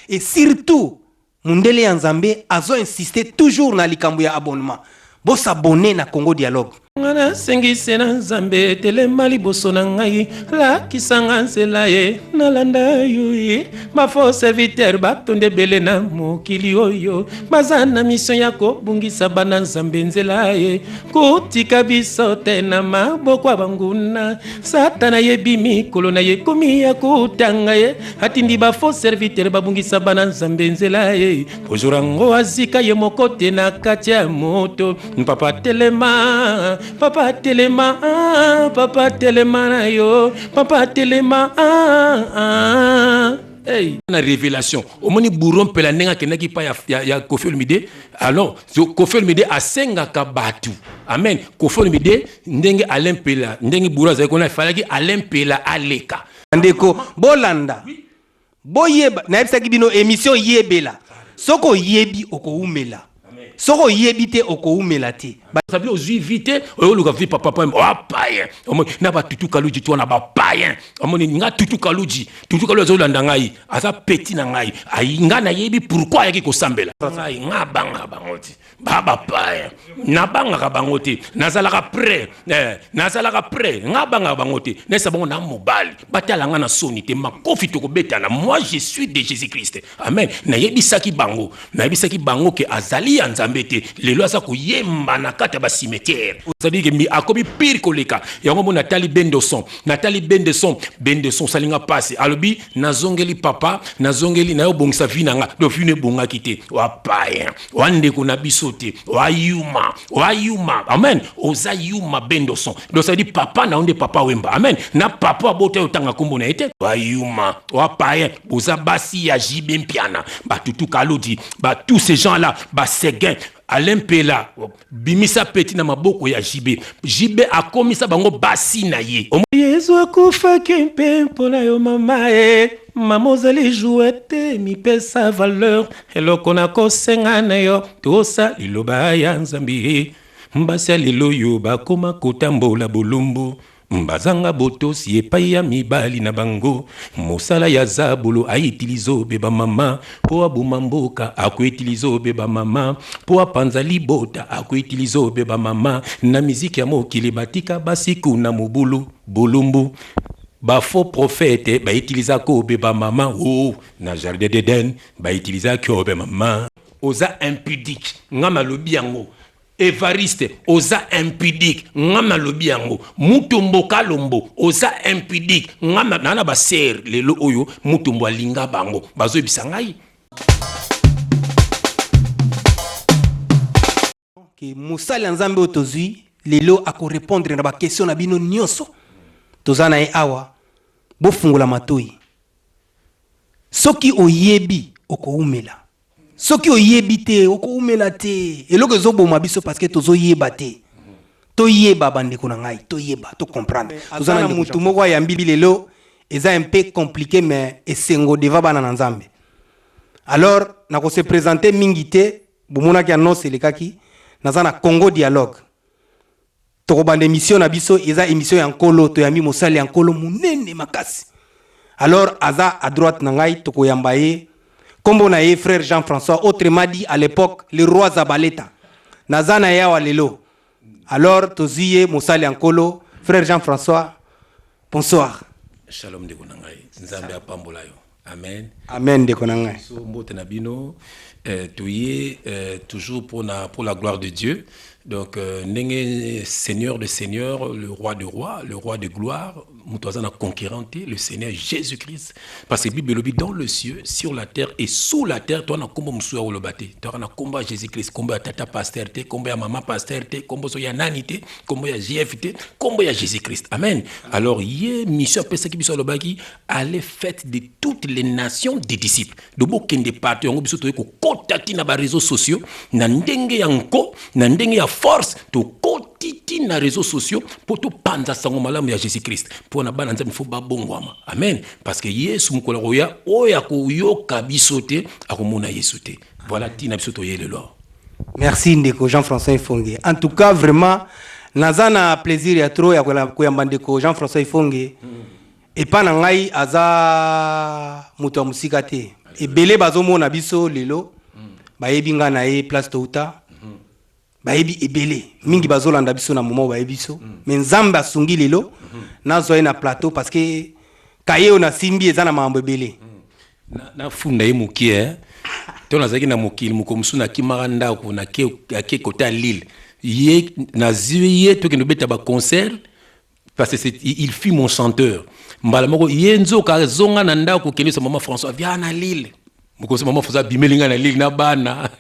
et surtout mundele ya nzambe azo insister toujours na likambo ya abonnement. Bo s'abonner na Congo Dialogue. Ngana sengise na nzambe telema liboso na ngai lakisanga nzela ye nalanda yo ye bafo serviteur batonde bele na mokili oyo baza na mission ya kobungisa bana nzambe nzela ye kotika biso te na maboko ya banguna satana yebi mikolo na ye komi ya kotanga ye atindi bafo serviteur babungisa bana nzambe nzela ye ojorango azika ye moko te na kati ya moto papa telema papa telema na yo papa telema hey na révélation au moni bourron pela nenga kenaki pa ya Koffi Olomide alors Koffi Olomide asenga ka batu amen Koffi Olomide ndenge Alain Pela ndenge bourron za kona falaki Alain Pela aleka ndeko bolanda boyeba na ebisa kibino émission yebela soko yebi okoumela soko yebite okoumela te sabi ozui vite oluka vi papa payen na ba tutu kaluji to na ba payen omoni nga tutu kaluji azolanda ngai asa petit na ngai ainga na yebi pourquoi yaki ko sambela ngai nga banga bangoti baba payen na banga ka bangoti nazalaka prêt nga banga bangoti nesa bongo na mobali batala nga na soni te makofi to ko betana moi je suis de Jésus-Christ amen na yebi saki bango ke azali ya nzambe te lelo asa ko yemba na kata ba cimetière c'est-à-dire que mi akobi pire koleka yango mo Nathalie Bendeson salinga passe alobi nazongeli papa nazongeli na yo bongisa vina nga do fine bonga kite wa payen wande ko na bisote wa yuma amen oza yuma Bendeson donc ça dit papa na onde papa wemba amen na papa abota otanga kombo na ete wa yuma wa payen oza basi ya jibe mpiana ba tutu kalodi ba tous ces gens là ba seguin Alain Pela bimisa petit na maboko ya jibe akomisa bango basi na ye Yesu akufa kempe mpona yo mama mama ozali jouete mi pesa valeur eloko na kosenga na yo tosa liloba ya nzambi mbasi lelo yo bakoma kotambola bolumbu mbazanga botosi epai ya mibali na bango mosala ya zabolo aitilizo beba mama po abuma mboka akoitilizo beba mama po apanza libota akoitilizo beba mama na miziki ya mokili batika basiku na mobulu bolumbu ba faux prophète ba utiliza ko beba mama na jardin d'Eden ba utiliza ko beba mama oza impudique ngama lobi yango Evariste oza impudique ngama lobi yango mutombo kalombo oza impudique ngama nana ba ser lelo oyo mutombo alinga bango bazo bisangai ki musali nzambe otozui lelo ako répondre na ba question na bino nyonso tozana e awa bo fungula matoi soki oyebi okoumela soki oyebi te okoumela te eloko ezoboma biso parce que tozo yeba te to yeba bandeko na ngai to yeba to comprendre tozana mutu moko ya mbibi lelo eza un peu compliqué mais esengo deva bana na nzambe alors na ko se présenter mingi te bomona ki annonce lekaki nazana Congo Dialogue to bande émission na biso eza émission ya nkolo to yami mosali ya nkolo munene makasi alors aza à droite na ngai to ko yambaye kombo na ye frère Jean-François autrement dit à l'époque le roi Zabaleta nazana ya walelo alors toziye mosali ya nkolo frère Jean-François bonsoir shalom de konangai nzambe apambola yo amen amen de konangai so mbote na bino toujours pour la gloire de Dieu. Donc, Seigneur de Seigneur, le roi de rois, le roi de gloire, Moutouazana conquéranté, le Seigneur Jésus-Christ. Parce que la Bible dit dans le ciel, sur la terre et sous la terre, toi, on a combat Moussouya ou le bâté. Toi, on a combat Jésus-Christ, combat Tata Pasteur, combat Maman Pasteur, combat Soya Nanité, combat JFT, combat Jésus-Christ. Amen. Alors, yé, mission, Pesa Kibiso Lobaki, allez faites de toutes les nations des disciples. De beaucoup de parties, on a besoin de contacter dans les réseaux sociaux, nandenge yanko, nandenge ya force, to kotiti na réseaux sociaux, pour tout panza sango malamu ya Jésus-Christ. Pour na bana nzambe faut ba bongwama. Amen. Parce que Yesu mukola roya, oya ko yoka bisote, akomona Yesu te. Voilà tina bisoto yele lo. Merci ndeko Jean-François Ifonge. En tout cas vraiment nazana plaisir ya trop ya koyamba ndeko Jean-François Ifonge. Et pas na ngai aza muto musika te. ebele bazomona biso lelo bayebi nga na ye place touta bayebi ebele mingi bazolanda biso na moment bayebi biso mais nzambe asungi lelo nazwa ye na plateau parce que kaye na simbi eza na mambo ebele na funda ye mokie to nazalaki na mokili mokomusu nakimaka ndako nake kota Lille ye nazwi ye tokende obeta baconcert parce que il fut mon chanteur mbala moko ye nzoka azonga na ndako kende sa maman François via na Lille mokomusu maman François bimelinga na Lille na bana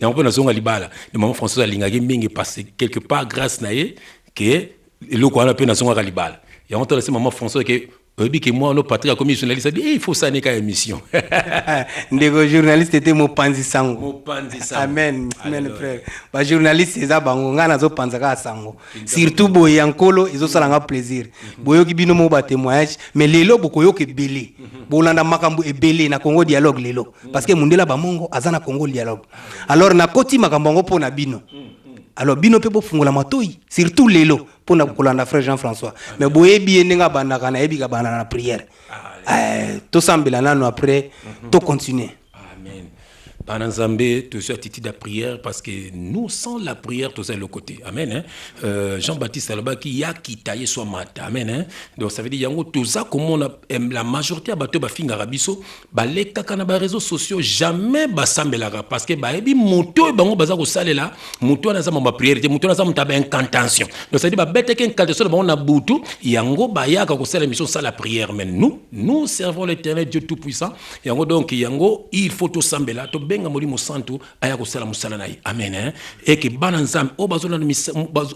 yango mpo nazonga libala ne maman François alingaki mingi parce que quelque part grâce na ye ke eloko wana mpe nazongaka libala yango tala se maman François ke oyebi ke moi no Patrick comme journaliste dit il faut ça n'est qu'à émission ndeko journaliste était mopanzi sango amen amen alors. frère ba journaliste eza bango nga nazo panza ka sango surtout boye yankolo ezo sala nga plaisir boyoki bino mo ba témoignage mais lelo bokoyoka ebele bolanda makambo ebele na Congo dialogue lelo parce que mundela ba mongo azana Congo dialogue alors na koti makambo ngo pona bino alors bino pe bofungola matoi surtout lelo pona kolanda frère Jean-François mais boyebi endenga bandaka na yebi ka bana na prière to sambela nano après to continuer amen Pendant Zambé, tu as titi de prière parce que nous, sans la prière, tout ça est le côté. Amen. Hein? Jean-Baptiste Alaba qui a quitté soit mata. Amen. Hein? Donc ça veut dire yango tout ça comme on a la majorité a battu ba finga rabiso, ba les kaka na ba réseaux sociaux jamais ba sambela parce que ba ebi moto bango baza ko salela, moto na za ma prière, moto na za mta ba incantation. Donc ça veut dire ba bête incantation ba on a butu yango ba ya ka ko sala mission ça la prière mais nous servons l'Éternel Dieu tout puissant. Yango donc yango il faut tout sambela to benga molimo santo aya kosala musala na ye amen hein et que bana nzambe o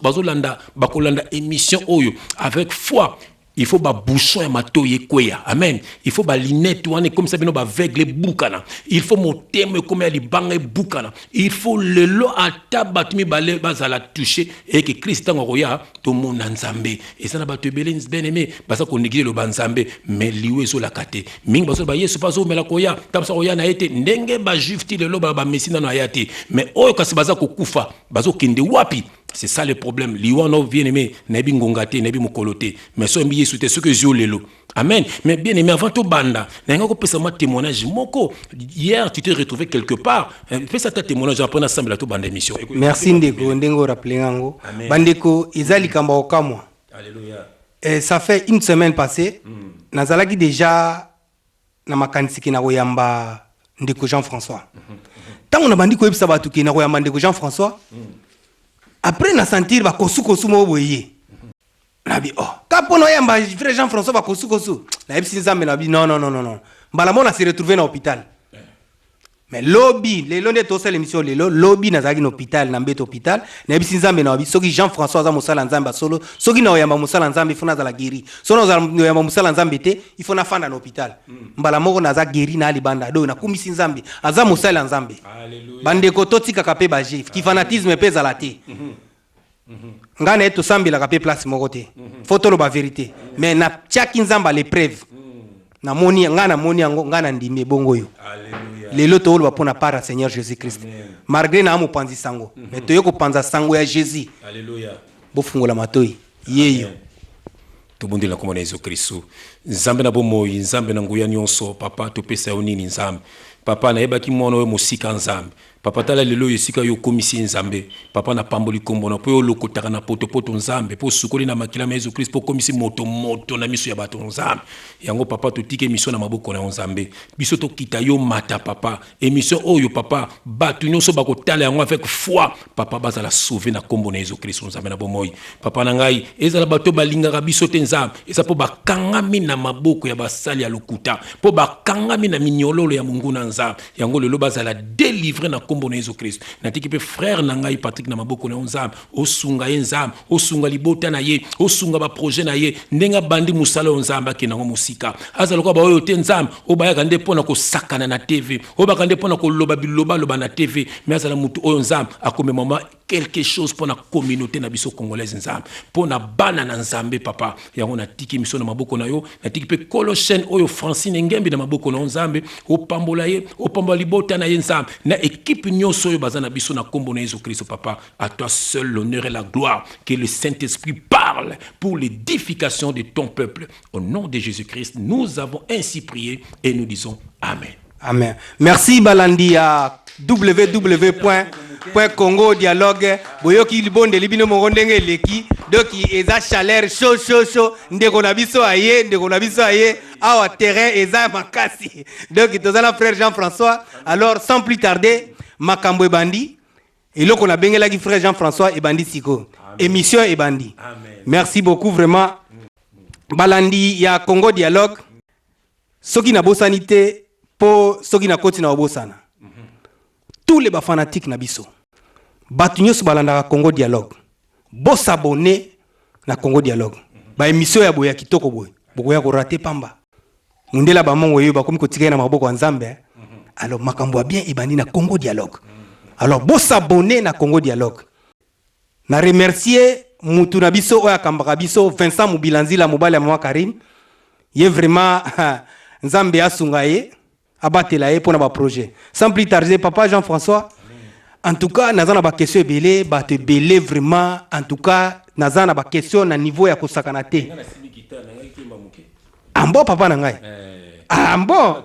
bazolanda bakolanda émission oyo avec foi. Il faut ba bouchon ya matoye kweya amen il faut ba linette wane comme ça bino ba aveugle bukana il faut moteme comme ya libanga bukana il faut lelo ata batumi bale bazala toucher et que Christ ngoya to mona nzambe et ça na bato belé bien aimé basa ko négliger le banzambe mais liwe so la kate mingi baso ba yesu paso mela koya tamsa koya na ete ndenge ba juif ti lelo ba mesina na yati mais oyo kasi baza ko kufa bazo kende wapi. C'est ça le problème. Liwano bien aimé, nebi ngongate, nebi mukolote. Mais so mbi yesu te ce que je lelo. Amen. Mais bien aimé avant tout banda, n'enga ko pesa ma témoignage moko. Hier tu t'es retrouvé quelque part. Fais ça ta témoignage après ensemble la tout banda émission. Merci ndeko ndengo rappeler ngango. Bandeko ezali kamba okamwa. Alléluia. Et ça fait une semaine passée. Nazalaki déjà na makanisiki na koyamba ndeko Jean-François. Tant on a bandi ko yebisa batu ki na koyamba ndeko Jean-François. Après na sentir ba kosu mo boye nabi oh kapono yamba frère Jean-François ba kosu na yebisi nzambe nabi non mbala mona se retrouver na hôpital mais lobby les londe to sala émission lelo lobby na zaki na hôpital na mbeto hôpital na yebisi nzambe nabi soki Jean-François za mosala nzambe solo soki na yamba mosala nzambe funa za la guéri sono za yamba mosala nzambe te il faut na fanda na hôpital mbala moko na za guéri na libanda do na kumisi nzambe aza mosala nzambe bandeko totika kape baje ki fanatisme pesa la te ngana eto sambila kape place moko te photo lo ba vérité mais na tiaki nzamba l'épreuve na moni ngana moni yango ngana ndimi bongo yo alléluia lelo to lo pona para Seigneur Jésus-Christ malgré na amopanzi sango mais to yoko panza sango ya Jésus alléluia bo fungola matoi yeyo to bondi la komona Yesu Kristo nzambe na bomoi nzambe na nguya nyonso papa to pesa onini nzambe papa na yebaki mwana we musika nzambe papa tala lelo yesika yo komisi nzambe papa na pamboli kombo na po yo lokotaka na poto nzambe po sukoli na makila ma Yesu Christ po komisi moto na miso ya bato nzambe yango papa to tike mission na maboko na nzambe biso to kita yo mata papa émission oyo papa bato nyonso bakotala yango avec foi papa bazala sauver na kombo na Yesu Christ nzambe na bomoi papa na ngai ezala bato balingaka biso te nzambe eza po bakangami na maboko ya basali ya lokuta po bakangami na minyololo ya mungu na nzambe yango lelo bazala délivrer na kombo na Yesu Christ natiki pe frère na ngai Patrick na maboko na nzambe osunga ye nzambe osunga libota na ye osunga ba projet na ye ndenga bandi musala nzambe akenango musika azaloka ba oyo te nzambe obayaka nde pona ko sakana na TV obaka nde pona ko loba loba na TV mais azala mutu oyo nzambe akome mama quelque chose pour la communauté na biso congolaise nzambe pour na bana na nzambe papa yango na tiki miso na maboko na yo na tiki pe Colossienne oyo Francine Ngembi na maboko na nzambe opambola ye opambola libota na ye nzambe na équipe nyonso oyo bazana biso na kombo na Jésus Christ papa à toi seul l'honneur et la gloire que le Saint-Esprit parle pour l'édification de ton peuple au nom de Jésus-Christ nous avons ainsi prié et nous disons amen. Amen. Merci Balandi à www.congo dialogue boyoki libonde libino mongondenge leki doki eza chaleur chaud ndeko na biso aye awa terrain eza makasi donc tozala frère Jean-François. Alors sans plus tarder makambo ebandi eloko na bengelaki frère Jean-François ebandi siko émission ebandi. Merci beaucoup vraiment Balandi ya Congo dialogue soki na bosanité po soki na koti na obosana. Tous les fanatiques na biso batu nyonso balanda Congo dialogue bo s'abonner na Congo dialogue ba émission ya boya kitoko boy bokoya ko rater pamba mundela ba mongo yo ba komi kotika na maboko ya Nzambe. Alors makambo bien ebandi na Congo dialogue. Alors bo s'abonner na Congo dialogue. Na remercier mutu na biso oya kambaka biso Vincent Mubilanzila mobali ya mwa Karim. Ye vraiment Nzambe asunga ye abatela ye pour na projet. Sans plus tarder papa Jean-François. En tout cas nazana ba question belé ba te belé vraiment en tout cas nazana ba question na niveau ya kosakana te. Ambo papa na ngai. Ambo.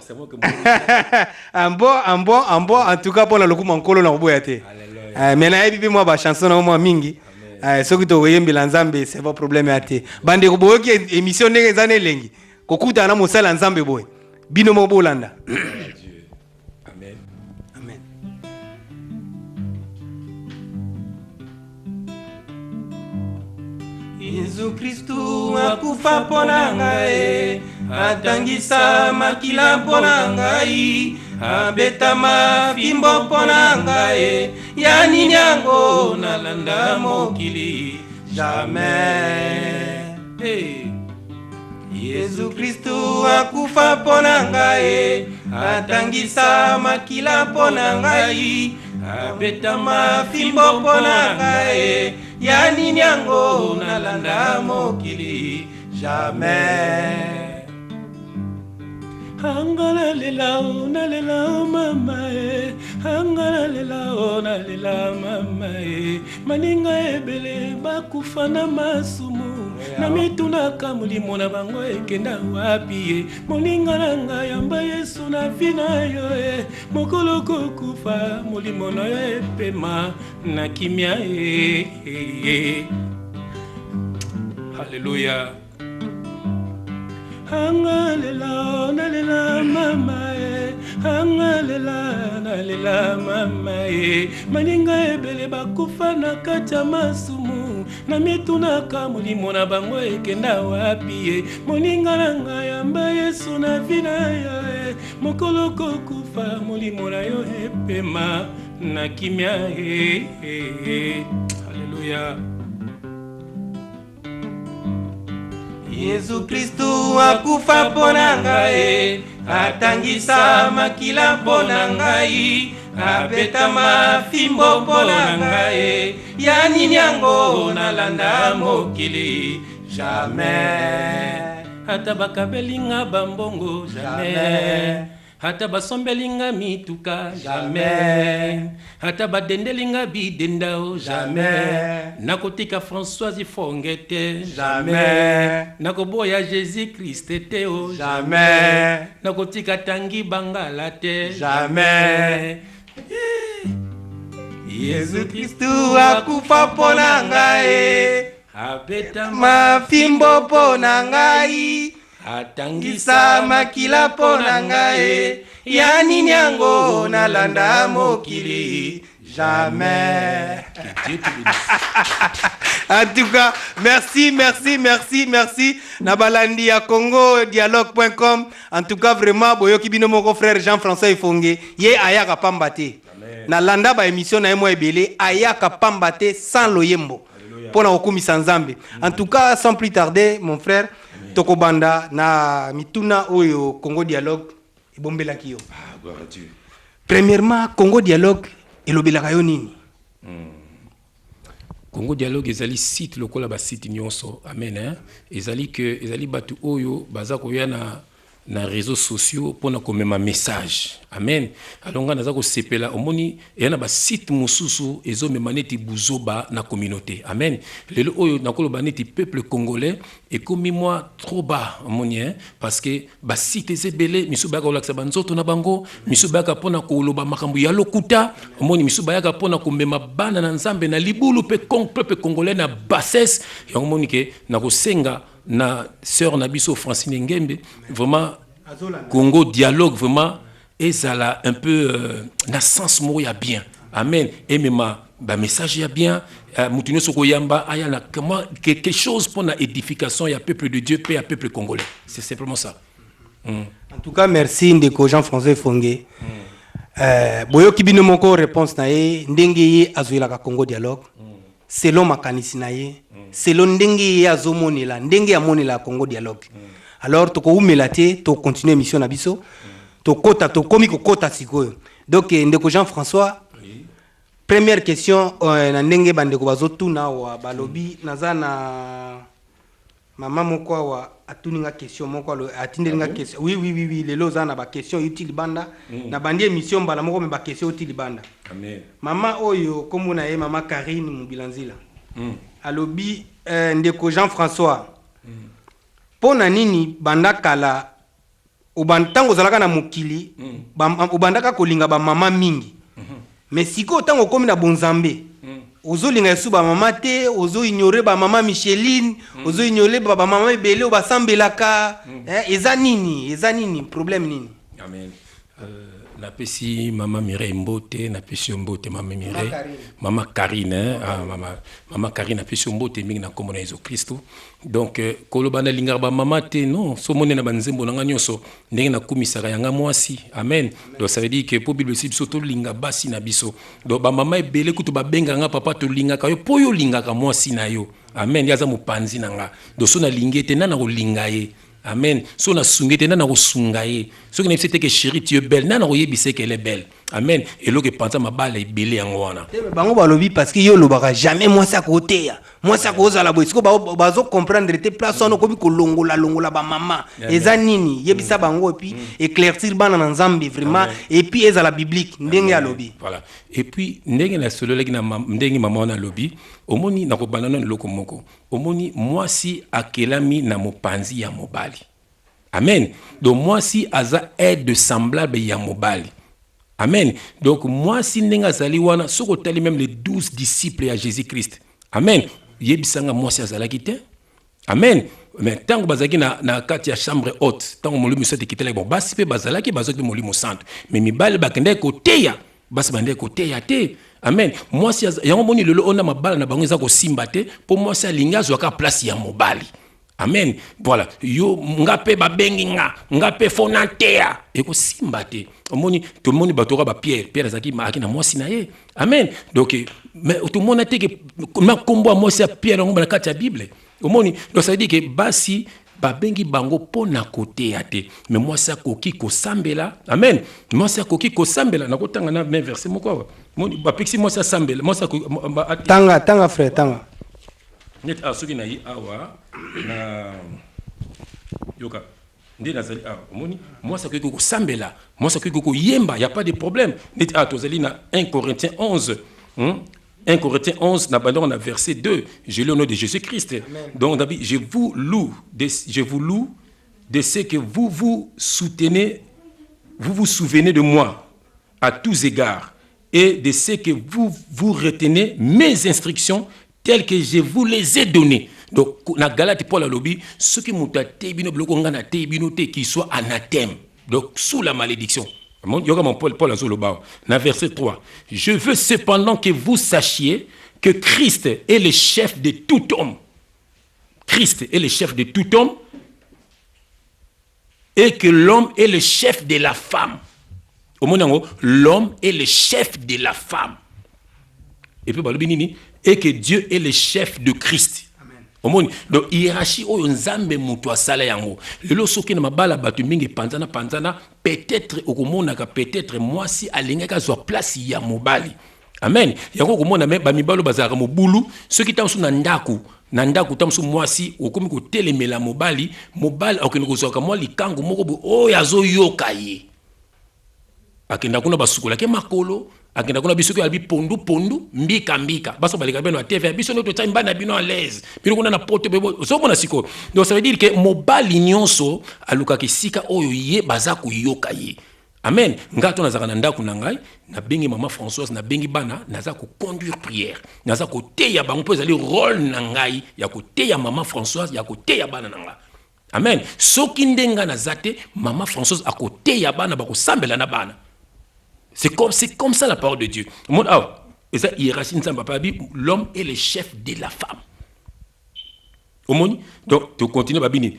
Ambo en tout cas pour na lokuma nkolo na boya te. Mais na yebi moi ba chanson na moi mingi. Soki to yembela Nzambe c'est pas problème ate. Bande ko boyoki émission ndenge zane lengi. Kokuta na mosala Nzambe boy. Bino mo bolanda. Amen. Amen. Yesu Kristu akufa pona ngai, atangisa makila pona ngai, abetama fimbo pona ngai, yani nyango nalanda mokili jamais. Hey. Yesu Kristu akufa pona ngai, atangisa makila pona ngai, abetama fimbo pona ngai, yani nyango nalanda mokili jamais. Angala lela mama angala lela mama maninga ebele bakufa na masumu na mitunaka mulimo na bango ekenda wapi moninga na ngai yamba Yesu na vina yo mokolo kokufa mulimo na yo epema na kimia Hallelujah. Angalela nalela mama angalela nalela mama maninga ebele bakufa na kati ya masumu na mitunaka mulimo na bango ekenda wapi moninga na ngai yamba Yesu na vina yo mokolo kokufa mulimo na yo epema na kimia Hallelujah. Yesu Kristu akufa pona ngai, atangisa makila pona ngai, abetama fimbo pona ngai, yani nyango nalanda mokili jamais. Hata bakabelinga bambongo jamais. Hata basombelinga mituka jamais. Hata badendelinga bidendao jamais. Nakotika Françoise Fongete jamais. Nakoboya Jésus Christ teo jamais. Nakotika Tangi Bangala te jamais. Yesu Kristu akufa pona ngai, abetama fimbo pona ngai, atangisa makila pona ngai, yani nyango nalanda mokili jamais. En tout cas, merci. Na balandi ya Congo dialogue.com. En tout cas, vraiment, boyoki bino moko frère Jean-François Ifonge, ye ayaka pambate. Na landa ba émission na yemo ebele ayaka pambate sans loyembo. Pona okumisa Nzambe. En tout cas, sans plus tarder, mon frère, tokobanda na mituna oyo Congo dialogue ibombela kiyo. Ah, gloire à Dieu. Premièrement, Congo dialogue elobelaka yo nini? Congo dialogue ezali site lokola ba site nyonso. Amen hein. Ezali batu oyo baza koya na réseaux sociaux pour na komema message. Amen. Alors nga naza ko sepela omoni e na ba site mususu ezo memaneti buzoba na communauté. Amen. Lelo oyo nakoloba neti peuple congolais et comme moi trop bas omoni parce que ba site ezebele misuba ka olaksa banzoto na bango, misuba ka pona ko loba makambu ya lokuta, omoni misuba ka pona ko mema bana na nzambe na libulu peuple congolais na bassesse ya omoni ke na ko senga na sœur Nabiso Francine Ngembe vraiment Congo dialogue vraiment ezala un peu na sens mo ya bien. Amen. Et même ba message ya bien mutuno soko yamba aya na comment quelque chose pour la édification ya peuple de Dieu paix à peuple congolais. C'est simplement ça. En tout cas merci ndeko Jean-François Fongé. Boyo kibino moko réponse na ye ndenge ye azoila ka Congo dialogue. Selon makanisi na ye, selon ndenge ye azomonela, ndenge ya monela Congo dialogue. Alors toko umela te to continuer mission na biso. To kota to komi ko kota sikoyo. Donc ndeko Jean-François première question na ndenge bandeko bazotuna wa balobi nazana mama moko wa atuninga question moko atindelinga question. Oui lelo zana ba question utile banda na bandie mission mbala moko me ba question utile banda. Amen. Mama oyo komuna ye mama Karine Mubilanzila. Alobi ndeko Jean-François. Pona nini banda kala ubantango zalaka na mukili ubandaka kolinga ba mama mingi. Mais siko tango komi na bonzambe. Ozo linga yesu ba mama te, ozo ignorer ba mama Micheline, ozo ignorer ba mama ebele o basambelaka. Eza nini problème nini? Amen. Na pesi mama Mireille Mbote, na pesi Mbote mama Mireille, mama Karine, mama Karine na pesi Mbote mingi na komona Yesu Kristo. Donc kolobana linga ba mama te non, so mone na banzembo na nganyoso ndenge na kumisaka yanga mwasi. Amen. Donc ça veut dire que pour Bible sibiso to linga basi na biso. Donc ba mama ebele kutu ba benga nga papa to linga ka yo po yo linga ka mwasi na yo. Amen. Yaza mupanzi na nga. Donc so na lingete na ko linga ye. Amen. So na sungete na ko sungaye. So que n'efite que chérie tu es belle na ko yebise qu'elle est belle. Amen. Et lo que pensa mabala ebele yango wana. Bango balobi parce que yo lobaka jamais moi ça côté ya. Moi ça koza la boisiko bazo comprendre te place on ko bi ko longola ba mama. Eza nini yebisa bango et puis éclaircir bana na nzambe vraiment et puis eza la biblique ndenge ya lobi. Voilà. Et puis ndenge na solo leki na ndenge mama na lobi omoni na ko banana loko moko. Omoni moi si akelami na mopanzi ya mobali. Amen. Donc moi si aza aide semblable ya mobali. Amen. Donc moi si nenga zali wana soko tali même les 12 disciples à Jésus-Christ. Amen. Yebisanga moi si azala kite. Amen. Mais tant que bazaki na kati ya chambre haute, tant que molimo sote kitele bon basi pe bazalaki bazoki molimo centre. Mais mibale bakende côté ya, basi bande côté ya te. Amen. Moi si yango moni lelo ona mabala na bango za ko simba te, pour moi si alinga zwaka place ya mobali. Amen. Voilà. Yo ngape ba bengi ngape fonantea. Eko simba te. Omoni tout le monde batora ba Pierre zaki maaki na mwasi na ye. Amen. Donc mais tout le monde a été que ma kombo mwasi ya Pierre ngomba na kati ya Bible. Omoni donc ça veut dire que basi ba bengi bango pona côté ya te. Mais mwasi akoki ko sambela. Amen. Mwasi akoki ko sambela na kotanga na même verset moko. Moni ba pixi mwasi sambela. Mwasi tanga frère tanga. Net asuki na yi awa na yoka ndi nazali omoni moi ça que ko sambela moi ça que ko yemba y a pas de problème net tozali na 1 Corinthiens 11 1 Corinthiens 11 na bandon na verset 2 je lis au nom de Jésus-Christ. Donc David je vous loue de ce que vous vous soutenez vous vous souvenez de moi à tous égards et de ce que vous retenez mes instructions tels que je vous les ai donnés. Donc, na Galate Paul a lobby, ce qui m'a été bino bloqué ngana te bino te qui soit anathème. Donc, sous la malédiction. Yoga mon Paul a zoloba. Na verset 3. Je veux cependant que vous sachiez que Christ est le chef de tout homme. Christ est le chef de tout homme et que l'homme est le chef de la femme. Au monde l'homme est le chef de la femme. Et puis balobinini et que Dieu est le chef de Christ. Amen. Donc hiérarchie o nzambe mutu asala yango. Lelo soki na mabala batu mingi panzana peut-être okomona ka peut-être moi si alinga ka zo place ya mobali. Amen. Yango komona me ba mibalo bazaka mobulu ceux qui tamsu na ndaku tamsu mwasi okomi ko telemela mobali akende kozoka mwa likango moko bo oyo azoyoka ye. Akenda kuna basukola ke makolo akenda kuna biso ko albi pondu mbika baso baleka beno TV biso no to tamba na bino à l'aise bino kuna na porte bebo so mona siko. Donc ça veut dire que mobali nyonso aluka kisika oyo ye bazako yoka ye. Amen. Ngato nazaka na ndaku na ngai na bengi maman Françoise na bengi bana naza ko conduire prière naza ko teya bango po ezali rôle na ngai ya ko teya maman Françoise ya ko teya bana na ngai. Amen. Soki ndenga na zate maman Françoise a ko teya bana ba ko sambela na bana. C'est comme ça la parole de Dieu. Et ça hiérarchie l'homme est le chef de la femme. Donc tu continues babini.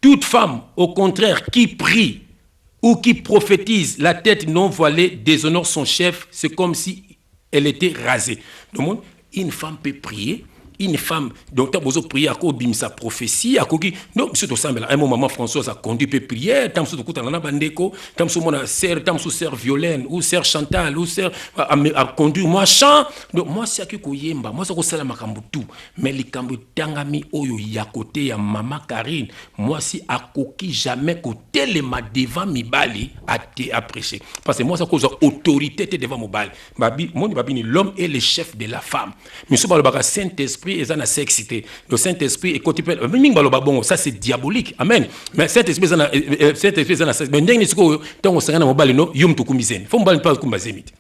Toute femme au contraire qui prie ou qui prophétise la tête non voilée déshonore son chef, c'est comme si elle était rasée. Donc une femme peut prier. Une femme, donc tu as besoin de prier à quoi sa prophétie, à quoi qui. Donc, c'est tout ça, un moment, maman Françoise a conduit peu prière, tant que tu as bandeko, tant que mon sœur, tant que sœur Violaine, ou sœur Chantal, ou sœur a conduit, moi, chant. Donc, moi, c'est à qui koyemba, moi, c'est à ça, tout. Mais les kambu tangami, oyo, ya côté, ya maman Karine, moi, si à koki jamais côté les ma devant mi bali, à prêcher. Parce que moi, c'est à cause de l'autorité devant mon bali. L'homme est le chef de la femme. Mais ce que Saint-Esprit, et ça na sexité. Le Saint-Esprit est côté ça c'est diabolique. Amen. Mais Saint-Esprit ça na sexité. Mais ndenge siko tango sanga na mobali no yum to kumizeni. Faut mobali pas kumbazemite.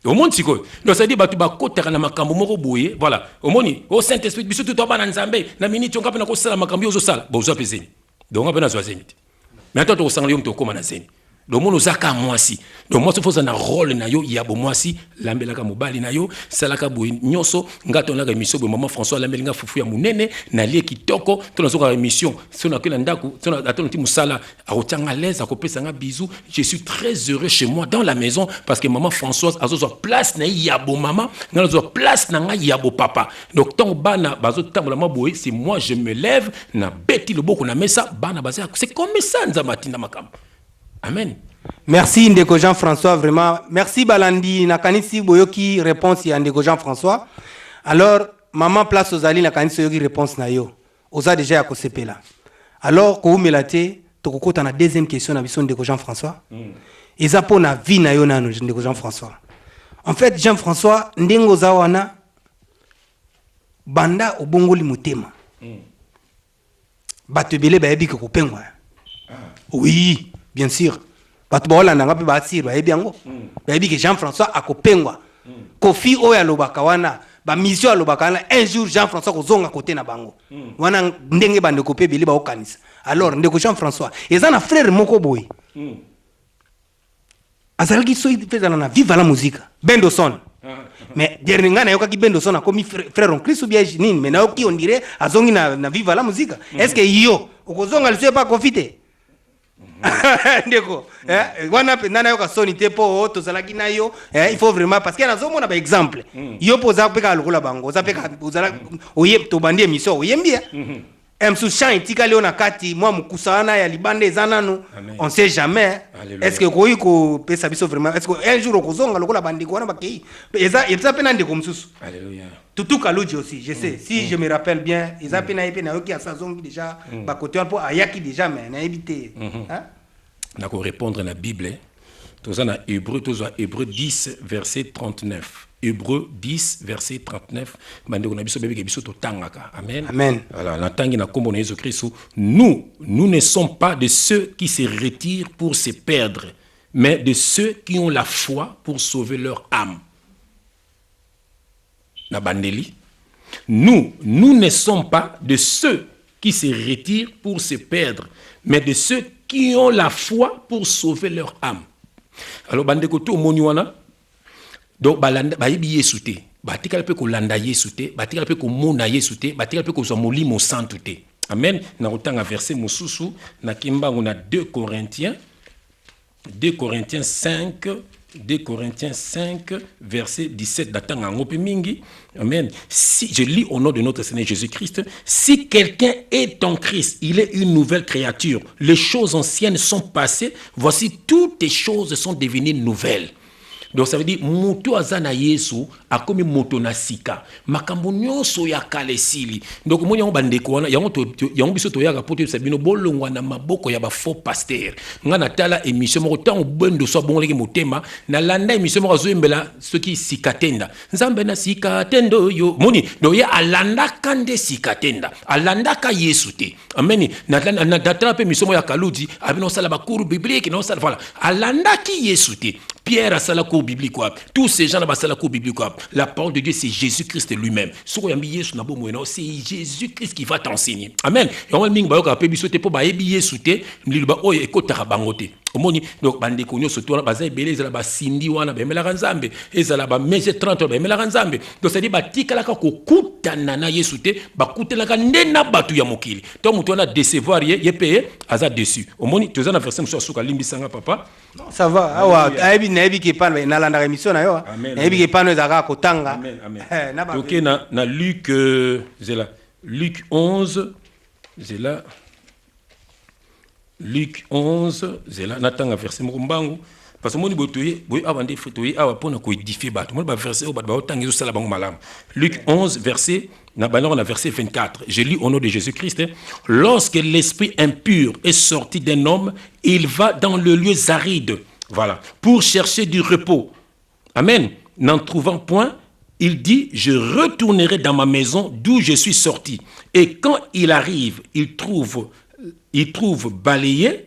Au monde siko. Donc ça dit ba tu ba kotera na makambo moko boye. Voilà. Au monde au Saint-Esprit biso tout ba na nzambe na minute on kapena ko sala makambo yo zo sala. Ba uza pezeni. Donc on va na zo zenite. Mais toi to sanga yum to koma na zeni. Donc mon ozaka mwasi. Donc moi faut ça na rôle na yo yabo mwasi lambelaka mobali na yo salaka boy nyonso ngato na émission bo maman François lambelinga fufu ya munene na lie kitoko to nazoka émission so na kela ndaku so na ato nti musala akotanga l'aise akopesa nga bisou. Je suis très heureux chez moi dans la maison parce que maman Françoise azozo place na yabo maman na azozo place na nga yabo papa. Donc tant bana bazo tambola maboy c'est moi je me lève na beti le boko na mesa bana baza c'est comme ça nzamatinda makam. Amen. Merci Ndeko Jean-François, vraiment. Merci Balandi Nakanisi Boyoki, réponse à Ndeko Jean-François. Alors, maman place aux alliés Nakanisi Boyoki, réponse na yo. Oza déjà à Kosepe là. Alors, quand vous me l'avez, tu as la deuxième question à Ndeko Jean-François. Et ça pour la vie na yo na Ndeko Jean-François. En fait, Jean-François, Ndengo Zawana, Banda Obongoli Mutema. Batebele Baebi Kokopengwa. Oui. Bien sûr. Batbola nanga pe batsir ba ebiango. Ba ebi que Jean-François akopengwa. Kofi oya lobaka wana ba mission alobaka wana un jour Jean-François kozonga côté na bango. Wana ndenge bande kopé bili ba okanisa. Alors ndeko Jean-François, ezana frère moko boy. Azalaki so ifezana na vive la musique. Bendoson. Mais dernièrement na yoka ki Bendoson a komi frère en Christ ou bien nini mais na yoki on dirait azongi na vive la musique. Est-ce que yo okozonga le soit pas confité? Ndeko wana nana yoka soni te po to salaki na yo il faut vraiment parce que nazo mona ba exemple yo poza peka lokola bango za peka ozala oye to bandie mission oyembia emsu chan itika leo na kati mwa mukusana ya libande ezananu on sait jamais. Est-ce que koyi ko pesa biso vraiment est-ce que un jour okozonga lokola bandiko wana bakei eza pena ndeko msusu. Alléluia. Tutu Kaluji aussi, je sais, si je me rappelle bien, ils ont pena yoki a sazongi déjà ba côté po ayaki déjà mais na évité. Hein? Na ko répondre na Bible. Tout ça na Hébreu 10 verset 39. Hébreu 10 verset 39. Bandeko na biso bébé ke biso to tangaka. Amen. Amen. Voilà, na tangi na kombo na Jésus Christ. Nous ne sommes pas de ceux qui se retirent pour se perdre, mais de ceux qui ont la foi pour sauver leur âme. Na bandeli. Nous ne sommes pas de ceux qui se retirent pour se perdre, mais de ceux qui ont la foi pour sauver leur âme. Alors bandeko to moni wana donc balanda bayibi Yesu te batikala pe ko landa Yesu te batikala pe ko mona Yesu te batikala pe ko zo molimo santu te. Amen. Na otanga verset mosusu na kimbango na 2 Corinthiens 5 verset 17 datanga ngope mingi. Amen. Si je lis au nom de notre Seigneur Jésus-Christ, si quelqu'un est en Christ, il est une nouvelle créature. Les choses anciennes sont passées, voici toutes les choses sont devenues nouvelles. Donc ça veut dire moto azana Yesu akomi moto na sika. Makambo nyonso ya kale sili. Donc mo yango bandeko wana yango biso to yaka poto sabino bolongwa na maboko ya ba faux pasteur. Nga na tala émission moko tango bendo so bongoleki motema na landa émission moko zoembela soki sikatenda. Nzambe na sikatendo yo. Moni do ya alanda kande sikatenda. Alanda ka Yesu te. Amen. Na datala pe émission ya kaludi abino sala ba cours biblique no sala voilà. Alanda ki Yesu te. Pierre a sala cours biblique quoi. Tous ces gens là ba sala cours biblique quoi. La parole de Dieu c'est Jésus-Christ lui-même. Soko yambi Yesu na bomo no c'est Jésus-Christ qui va t'enseigner. Amen. Yo mingi ba yo ka pe biso te po ba yebi Yesu te, mlilu ba oyo ekotaka bango te. Omoni donc bande ko nyoso to na baza ebele ezala ba sindi wana ba emela nzambe, ezala ba mese 30 ba emela nzambe. Donc ça dit ba tikala ka ko kutana na Yesu te, ba kutela ka ndena batu ya mokili. To mutu na décevoir ye paye aza déçu. Omoni toza na verset mso suka limbisanga papa. Ça va. Awa aibi na aibi ke pano na landa émission na yo. Aibi ke pano ezaka kotanga. Amen. OK na Luc zela Luc 11 zela Luc 11 zela natanga verset mbangu parce que moni botoye boy avande fotoye awa pona ko édifier bato moni ba verset o ba otangi zo sala bango malam. Luc 11 verset na balon na verset 24. Je lis au nom de Jésus-Christ. Lorsque l'esprit impur est sorti d'un homme, il va dans le lieu aride, voilà, pour chercher du repos. Amen. N'en trouvant point, il dit, je retournerai dans ma maison d'où je suis sorti. Et quand il arrive, il trouve balayé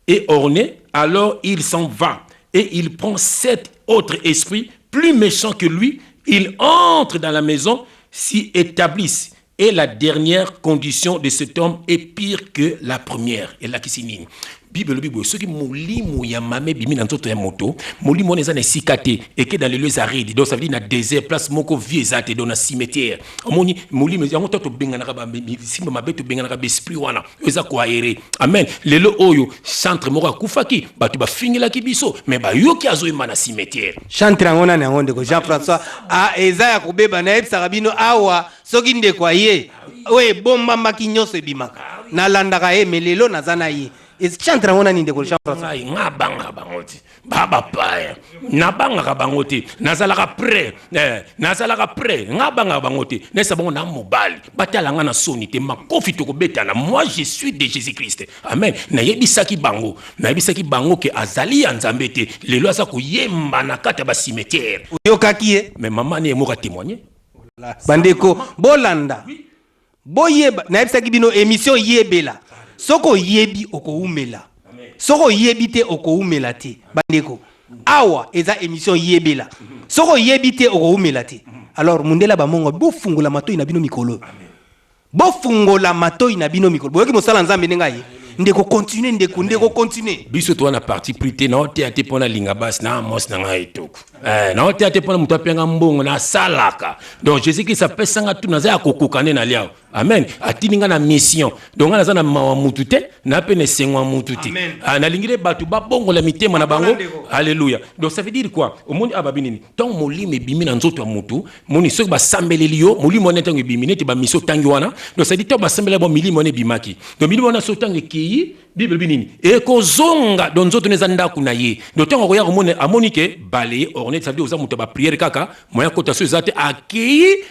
et orné, alors il s'en va. Et il prend 7 autres esprits plus méchants que lui. Il entre dans la maison, s'y établissent. Et la dernière condition de cet homme est pire que la première. Et là, qui signe. Bible, ceux qui molimo ya mame bimi na nzoto ya moto, molimo neza na sikate et que dans les lieux arides, donc ça veut dire na désert, place moko vie zate dans na cimetière. Omoni molimo ya moto to bengana ka ba simba mabeto bengana ka esprit wana, eza ko aéré. Amen. Lelo oyo centre moko akufaki, batu ba fingela kibiso, mais ba yoki azoyima na cimetière. Chantre ngona na ngonde ko Jean-François a eza ya kobeba na ebisa kabino awa soki nde kwa ye. We bomba makinyoso ebimaka. Na landaka ye melelo na zana ye. Is chantre ngona ninde ko Jean-François ngabanga bangoti baba paya nabanga bangoti nazalaka prêt ngabanga bangoti nesa bongo na mobali batala nga na soni te makofi to kobetana. Moi je suis de Jésus-Christ. Amen. Na yebisaki bango ke azali ya nzambe te lelo asa ko yemba na kata ba cimetière yokaki ye mais maman ne moka témoigner bandeko bolanda boyeba na yebisaki bino émission yebela soko yebi okoumela soko yebi te okoumela te bandeko awa eza émission yebela soko yebi te okoumela te. Alors mundela bamongo bofungola matoi na bino mikolo bofungola matoi na bino mikolo boyoki mosala nzambe ndenga ye ndeko continuer biso to na parti prité na ote ate pona linga bas na mos na ngai toko na ote ate pona mutu apenga mbongo na salaka. Donc Jésus qui s'appelle sanga tu naza kokokane na liao. Amen. Atininga na mission. Donc na za na mawa mutu te na pene sengwa mutu te. Na lingire batu ba bongo la mitema na bango. Alléluia. Donc ça veut dire quoi? Au monde ababinini. Tant molime bimi na nzoto ya mutu, moni soki ba sambeleli yo, molime wana tango bimine te ba mission tangi wana. Donc ça dit to ba sambela bo milime wana bimaki. Donc milime wana so tangi ki Bible binini ekozonga don nzoto neza ndaku na ye. Donc tango koya komone amonike balayer orné, ça veut dire oza mutu ba prière kaka moya kota so ezate ake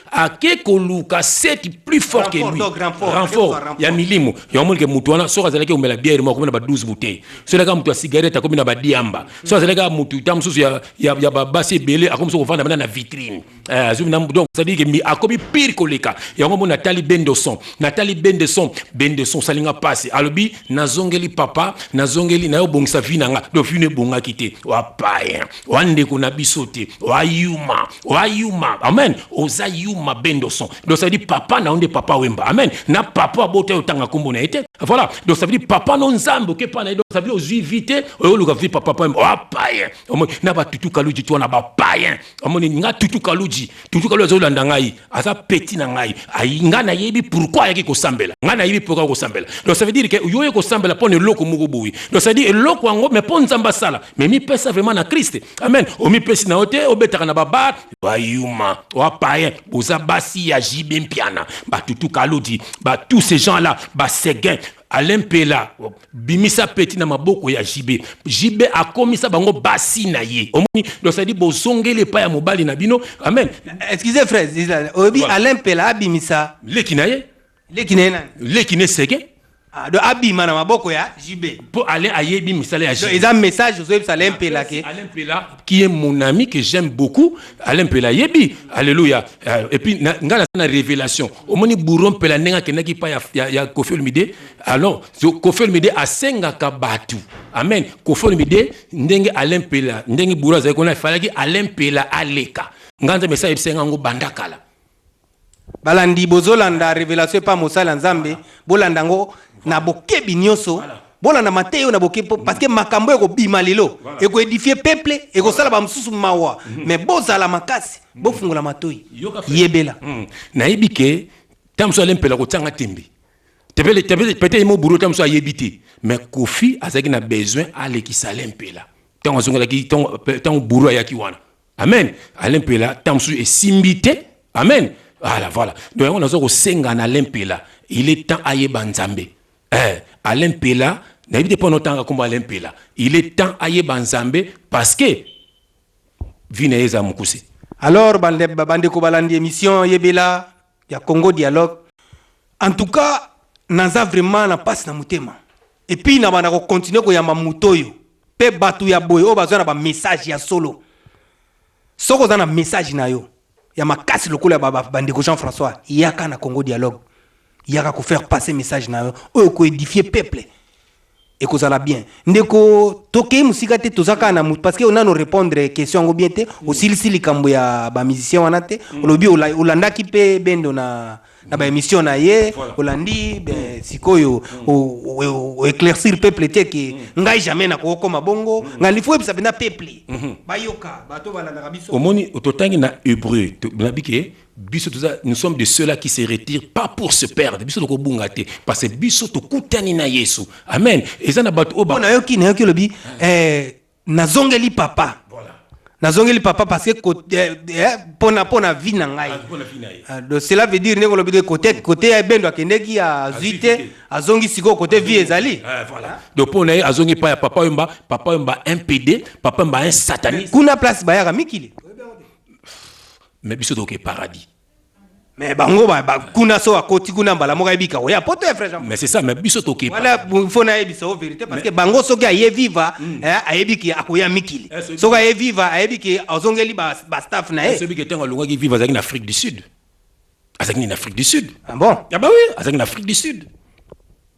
koluka set plus fort que lui. Renfort ya milimo ya monike mutu wana so azalaki omela bière moko na ba 12 bouteilles. So leka mutu ya cigarette akomi na ba diamba. So azalaka mutu tamususu ya ba basi belé akomi so kovanda na vitrine. Donc ça veut dire que akomi pire koleka. Ya ngomo Nathalie Bendeson salinga passe alobi nazongeli papa nazongeli na yo bongisa vinanga do fine bonga kite wa païen wande ko na bisote wa yuma amen oza yuma Bendeson. Donc ça veut dire papa na onde papa wemba amen na papa bote otanga kombo na été voilà. Donc ça veut dire papa non nzambo ke pa na donc ça veut dire ozivité oyoluka vi papa wa païen na ba tutu kaluji to na ba païen amoni nga tutu kaluji ozolanda ngai aza petit na ngai ainga na yebi pourquoi yaki ko sambela nga na yebi pourquoi ko sambela. Donc ça veut dire que yoye ko sambela pone loko mugo boui. Donc ça veut dire loko ango mais pon nzamba sala mais mi pesa vraiment na Christ. Amen. O mi pesi na hote obetaka na baba wa yuma wa païen oza basi ya jibempiana ba tutu kaluji ba tous ces gens là ba seguin Alain Pela bimisa petit na maboko ya JB. JB akomisa bango basi na ye. Omoni donc ça dit bozongele pa ya mobali na bino. Amen. Excusez frère, obi Alain Pela abimisa Leki na ye. Leki na nani? Leki ne seke. Ah, do abima na maboko ya JB. Pour aller ayebi misala ya JB. Ils ont un message aux Alain Pela que Alain Pela qui est mon ami que j'aime beaucoup. Alain Pela yebi. Alléluia. Et puis ngala na révélation. Omoni Bourron Pela nenga kenaki pa ya Koffi Olomide. Alors Koffi Olomide asenga ka batu. Amen. Koffi Olomide ndenge Alain Pela ndenge Bourron za kona falaki Alain Pela aleka. Nganda message esenga ngo bandakala. balandi bozolanda révélation pa mosala nzambe bolanda ngo na bokebi nyonso bolanda mateyo na bokebi parce que makambo eko bima lelo eko édifier peuple eko sala ba msusu mawa mais bozala makasi bofungola matoyi yebela na yebike tamso Alain Pela ko tanga tembe tebele peut-être mo buru tamso ayebite mais Koffi azaki na besoin alekisa Alain Pela tango zongola ki tango buru ayaki wana amen Alain Pela tamso esimbite amen. Voilà. Donc on a zo senga na Alain Pela. Il est temps aye banzambe. Alain Pela, n'habite pas longtemps comme Alain Pela. Il est temps aye banzambe parce que vinaeza mukuse. Alors bande ko balandi émission yebela ya Congo Dialogue. En tout cas, naza vraiment na passe na mutema. Et puis na bana ko continuer ko yamba mutoyo. Pe batu ya boy o bazana ba message ya solo. Soko za na message na yo. Ya makasi lokola bandeko Jean-François yaka na Congo Dialogue yaka ko faire passer message na yo ko édifier peuple et ko zala bien ndeko toke musika te tozaka na parce que on a no répondre question ngo bien te aussi li kambo ya ba musicien wana te olobi olandaki pe bendo na ba émission na ye olandi sikoyo o éclaircir peuple te que ngai jamais na ko koma bongo ngali faut bisa bena peuple bayoka bato balanda biso omoni ototangi na hébreu nabike biso toza nous sommes de ceux-là qui se retirent pas pour se perdre biso ko bunga te parce que biso to kutani na Yesu amen eza na bato oba na yoki lobi nazongeli papa nazongeli papa parce que pona vie na ngai donc cela veut dire ngo lobi côté ya bendo akendeki ya zuite azongi siko côté vie ezali voilà donc pona azongi pa ya papa yomba un PD papa yomba un sataniste kuna place bayaka mikili mais biso to ke paradis mais bango kuna so akoti kuna mbala moka ebika oya poto ya frère mais c'est ça mais biso to ke voilà faut na ebisa o vérité parce que bango soki aye viva ayebiki akoya mikili soki aye viva ayebiki azongeli ba staff na ye celui qui était en longa qui vivent en Afrique du Sud azaki en Afrique du Sud ah bon ah bah oui azaki en Afrique du Sud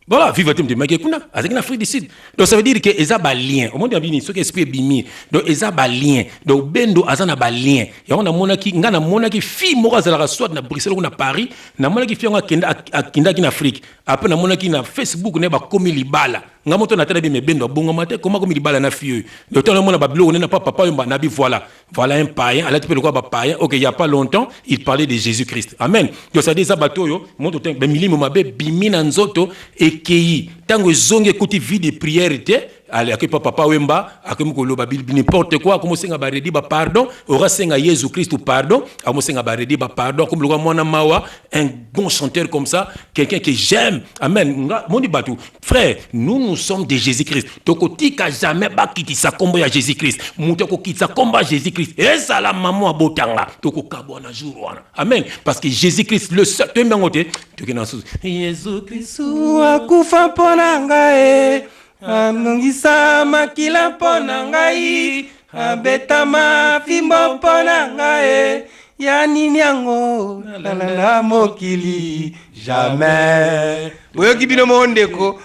voilà vive te de maké kuna azaki en Afrique du Sud donc ça veut dire que eza ba lien au monde bini soki esprit bimi donc eza ba lien donc bendo azana ba lien ya on a monaki ngana monaki fi moko azala soit na Bruxelles ou na Paris na monaki fi akenda ki na Afrique après na monaki na Facebook ne ba komi libala nga moto na tala bi me bendo bongo mate comment komi libala na fi donc on a mona ba blo na papa yomba na bi voilà un païen ala tipé le quoi ba païen OK il y a pas longtemps il parlait de Jésus-Christ amen donc ça dit ça batoyo moto ten be milimo mabe bimi na nzoto ekei tango zonge kuti vie de prière était allez à papa wemba à comme koloba n'importe quoi comme senga baredi ba pardon aura senga Jésus Christ pardon comme senga baredi ba pardon comme le roi mwana mawa un bon chanteur comme ça quelqu'un que j'aime amen mon batu frère nous sommes de Jésus-Christ tokotika jamais ba kitisa kombo ya Jésus-Christ mutoko kitisa komba Jésus-Christ et ça la maman abotanga tokokabwa na jour wana amen parce que Jésus-Christ le seul tembangote tokena sous Jésus-Christ akufa pona ngai anongisa makila pona ngai abetama fimbo pona ngai ya nini yango la mokili jamais boyoki bino mondeko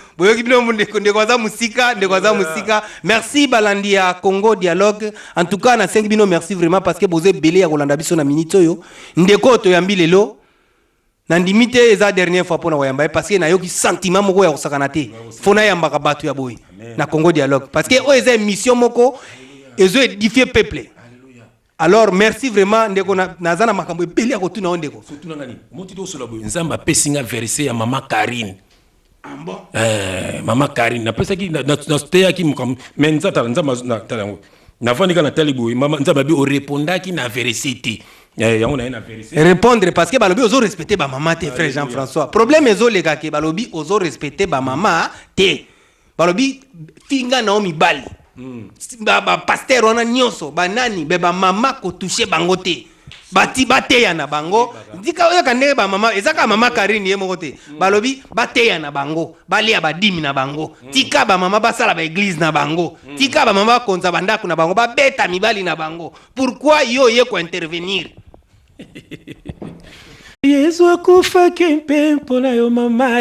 ndeko za musika merci balandi ya Congo Dialogue en tout cas na 5 bino merci vraiment parce que boze belé ya kolanda biso na minute oyo ndeko to yambi lelo nandimite eza dernière fois pona koyamba parce que na yoki sentiment moko ya kosakana te fona yamba ka batu ya boy na Congo Dialogue parce que o eza mission moko ezo édifier peuple alors merci vraiment ndeko nazana makambo ebeli ya kotuna ndeko surtout ngani moti do solo boy nzamba pesinga verset ya mama Karine ambo mama Karine na pesa ki na steya ki menza nzamba na talango na fani kana talibo mama nzamba bi o répondaki na verset répondre parce que balobi ozo respecter ba maman te frère Jean-François problème ezo les gars que balobi ozo respecter ba maman te balobi finga na mibali ba pasteur ona nyonso banani be ba maman ko toucher bango te bati bateya na bango ndika oyo kande ba mama ezaka mama Karine ye moko te balobi bateya na bango balia badimi na bango tika ba mama basala ba église na bango tika ba mama konza bandako na bango babeta mibali na bango pourquoi yo ye ko intervenir Yesu akufaki mpe mpona yo mama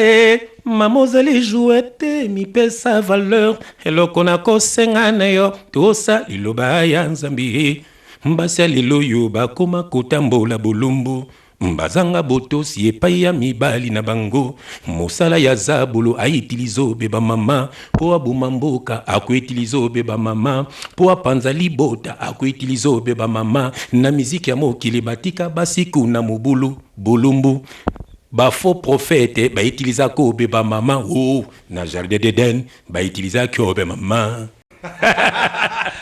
mama ozali joue te mipesa valeur eloko nakosenga na yo tosa liloba ya Nzambe mbasi ya lelo yo bakoma kotambola bolumbu mbazanga botosi epai ya mibali na bango mosala ya zabulu aitiliza obeba mama po abuma mboka akoitiliza obeba mama po apanza libota akoitiliza obeba mama na miziki ya mokili batika basiku na mobulu bolumbu bafaux prophète baitiliza ko obeba mama na jardin d'Eden baitiliza ko obeba mama.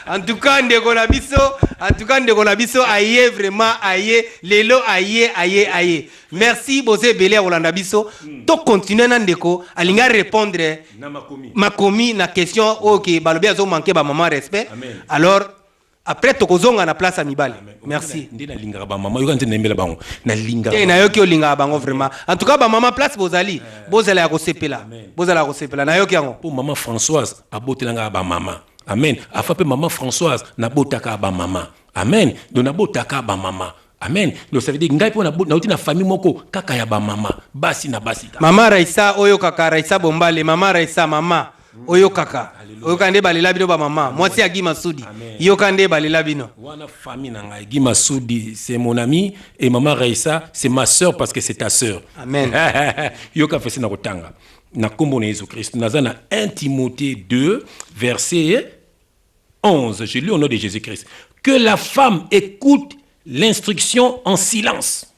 En tout cas ndeko na biso aye vraiment aye lelo aye merci bozé belé olanda biso to continuer na ndeko alinga répondre na makomi na question OK balobi azo manquer ba maman respect. Amen. Alors après tokozonga na place amibale. Merci. Ndina linga ba maman yo kanze nembela bango na linga na yo ki olinga bango vraiment. En tout cas ba maman place bozali bozala ya kosepela na yo ki yango pour maman Françoise abotelanga ba maman. Amen. Afape maman Françoise na botaka ba maman. Amen. Do na botaka ba maman. Amen. Donc ça veut dire ngai po na uti na famille moko kaka ya ba maman. Basi na basi. Mama Raissa oyo kaka Raissa Bombale, mama Raissa mama oyo kaka. Oyo kande balela bino ba maman. Moi c'est Agi Masudi. Yo kande balela bino. Wana famille na ngai Agi Masudi c'est mon ami et maman Raissa c'est ma sœur parce que c'est ta sœur. Amen. Yo ka fesi na kotanga. Na kombo na Jésus Christ. Nazana 1 Timothée 2 verset 11, je lis au nom de Jésus-Christ. Que la femme écoute l'instruction en silence.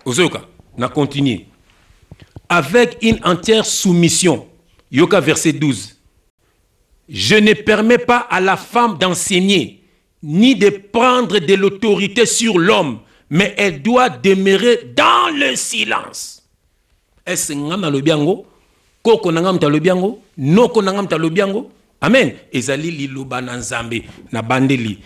Ozoka, na continue. Avec une entière soumission. Yoka verset 12. Je ne permets pas à la femme d'enseigner, ni de prendre de l'autorité sur l'homme, mais elle doit demeurer dans le silence. Est-ce que le biango? Koko nangam ta le biango? Noko nangam ta le biango? Amen. Ezali liloba na Nzambe na bandeli.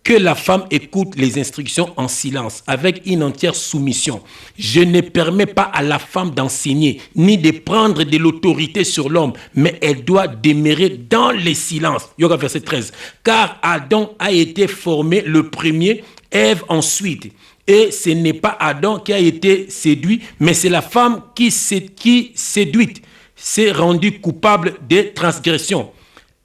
Que la femme écoute les instructions en silence, avec une entière soumission. Je ne permets pas à la femme d'enseigner, ni de prendre de l'autorité sur l'homme, mais elle doit demeurer dans le silence. Yoga verset 13. Car Adam a été formé le premier, Ève ensuite. Et ce n'est pas Adam qui a été séduit, mais c'est la femme qui séduite s'est rendue coupable de transgression.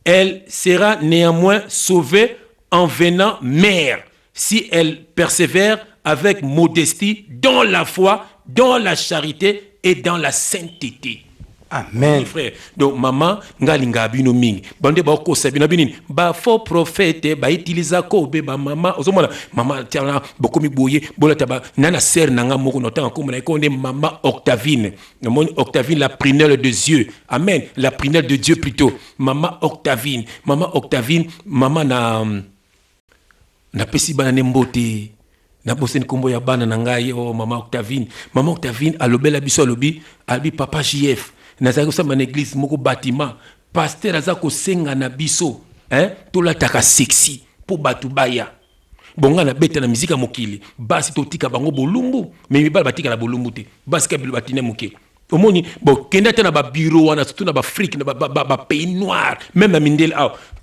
Elle sera néanmoins sauvée en venant mère si elle persévère avec modestie dans la foi, dans la charité et dans la sainteté. Amen. Frère. Donc maman ngalinga bino mingi. Bande ba ko sabina binini. Ba faux prophète ba utiliser ko be ba mama. Ozomona mama tiana bokomi boye bola taba nana sœur nanga moko nota ko mona ko mama Octavine. Mon Octavine la prunelle de Dieu. Amen. La prunelle de Dieu plutôt. Mama Octavine, mama na pesi bana nembote. Na bosen kombo ya bana ngai mama Octavine. Mama Octavine alobela biso alobi papa JF. Nazali kosamba na église moko bâtiment pasteur azako senga na biso tola taka sexy po batu baya bonga na beta na musique mokili basi totika bango bolumbu mais mibala batika na bolumbu te basi ka bilo batine moke omoni kenda te na ba bureau wana surtout na ba Afrique na ba pays noir même na mindele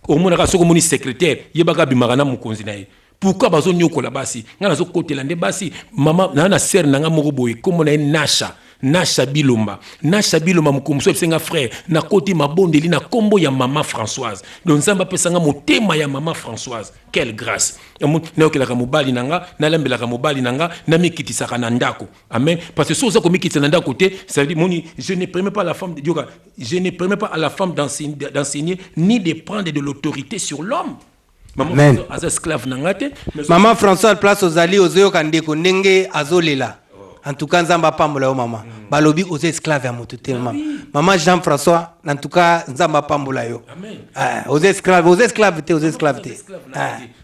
omona ka soko moni secrétaire yebaka bimaka na mokonzi na ye. Pourquoi bazo nyokola basi ngana zo kotela nde basi mama na sœur nanga moko boye comme na Nasha Bilomba mukumso senga frère na koti mabondeli na kombo ya maman Françoise donc nzamba pesanga motema ya maman Françoise. Quelle grâce na okelaka mobali nanga na lembelaka mobali nanga na mikitisaka na ndako. Amen. Parce que si oza komikitisa na ndako te ça veut dire moni je ne permets pas à la femme de Dieu, je ne permets pas à la femme d'enseigner ni de prendre de l'autorité sur l'homme. Maman as esclave nanga te maman Françoise place ozali ozoyo kandeko ndenge azolela. En tout cas, Nzamba pambola yo mama. Balobi aux esclaves à mototé maman. Maman Jean-François, en tout cas, Nzamba pambola yo. Amen. Aux esclaves te.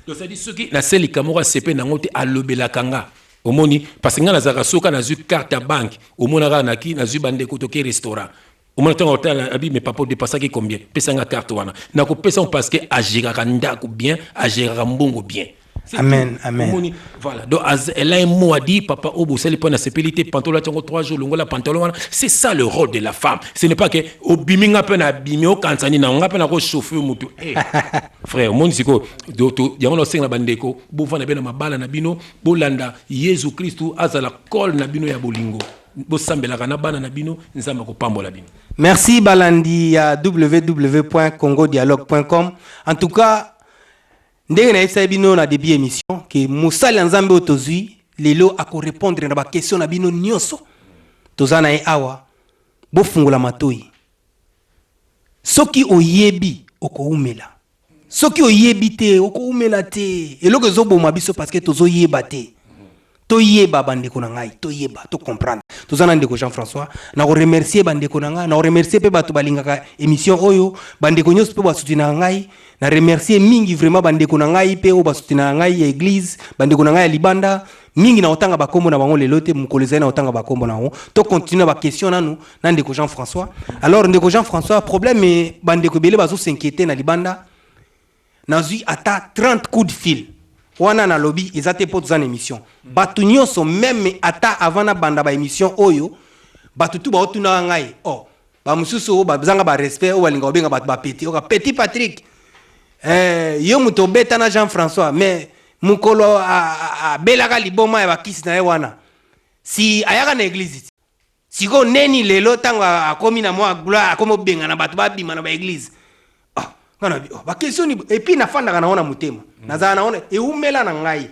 Donc ça dit ce qui la seule camora CP nangote à lobela kanga. Omoni parce que nga nazaka soka na zu carte à banque. Omona ra na ki na zu bande ko toke restaurant. Omona tango hotel abi mais papa dépassa ki combien? Pesa nga carte wana. Na ko pesa parce que agiraka ndako bien, agiraka mbongo bien. Amen, amen. Omoni, voilà. Donc elle a un mot à dire papa obo seli pona sepelité pantalon tango 3 jours longola pantalon wana. C'est ça le rôle de la femme. Ce n'est pas que obiminga pe na bimi o kansani na nga pe na ko chauffer mutu. Eh. Frère, mon siko do yango senga bandeko bo fana be na mabala na bino bo landa Yesu Kristu azala kol na bino ya bolingo. Bo sambela kana bana na bino nzamba ko pambola bino. Merci Balandi à www.congodialogue.com. En tout cas, ndenge na yebisa bino na début émission que musali nzambe otozui lelo ako répondre na ba question na bino nyonso. Tozana e awa bo fungula matoi. Soki oyebi okoumela. Soki oyebi te okoumela te. Eloko ezoboma biso parce que tozoyeba te. Toyeba bandeko na ngai, toyeba, to comprendre. Tozana ndeko Jean-François, na ko remercier bandeko na ngai, na ko remercier pe bato balingaka émission oyo, bandeko nyos pe basutina ngai, na remercier mingi vraiment bandeko na ngai pe o basutina ngai ya église, bandeko na ngai ya Libanda, mingi na otanga bakombo na bango lelo te mukoleza na otanga bakombo na ngo. To continuer ba question nanu na ndeko Jean-François. Alors ndeko Jean-François, problème e bandeko belé bazo s'inquiéter na Libanda. Nazui ata 30 coups de fil. Wana na lobby ezate po tuzana émission. Batu nyonso même ata avant na banda ba émission oyo, batu tu ba otuna ngai. Oh, ba mususu ba bizanga ba respect o walinga obenga batu ba petit. Oka petit Patrick. Yo muto beta na Jean-François mais mukolo a belaka liboma ya bakisi na ye wana. Si ayaka na église. Siko neni lelo tango akomi na mwa gloire akomo benga na batu ba bima na ba église. Ba question ni et puis na fanda kana ona mutema nazana naona e umela na ngai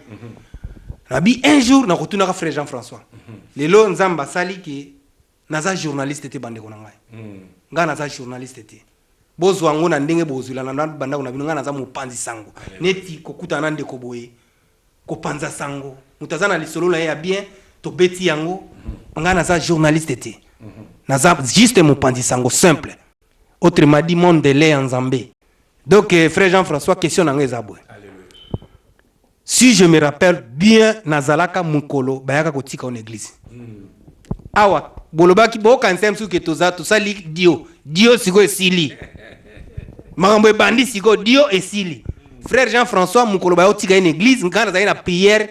nabi un jour na kotuna ka frère Jean-François lelo nzamba sali ke naza journaliste te bande kona ngai nga naza journaliste te bozo wangu na ndenge bozula na banda kuna bino nga naza mupanzi sango neti kokuta na ndeko boye ko panza sango mutazana lisolo la ya bien to beti yango nga naza journaliste te naza juste mupanzi sango simple autrement dit monde de lait en Zambie. Donc, frère Jean-François, question dans les aboués. Si je me rappelle bien, Nazalaka Mukolo, Bayaka Kotika en église. Awa, Bolobaki, Bokansem Suke Toza, tout ça, Dio. Dio, Sigo et Sili. Marambo Bandi, Sigo, Dio et Sili. Frère Jean-François, Mukolo, Bayotika en église, quand Nazaï na prière,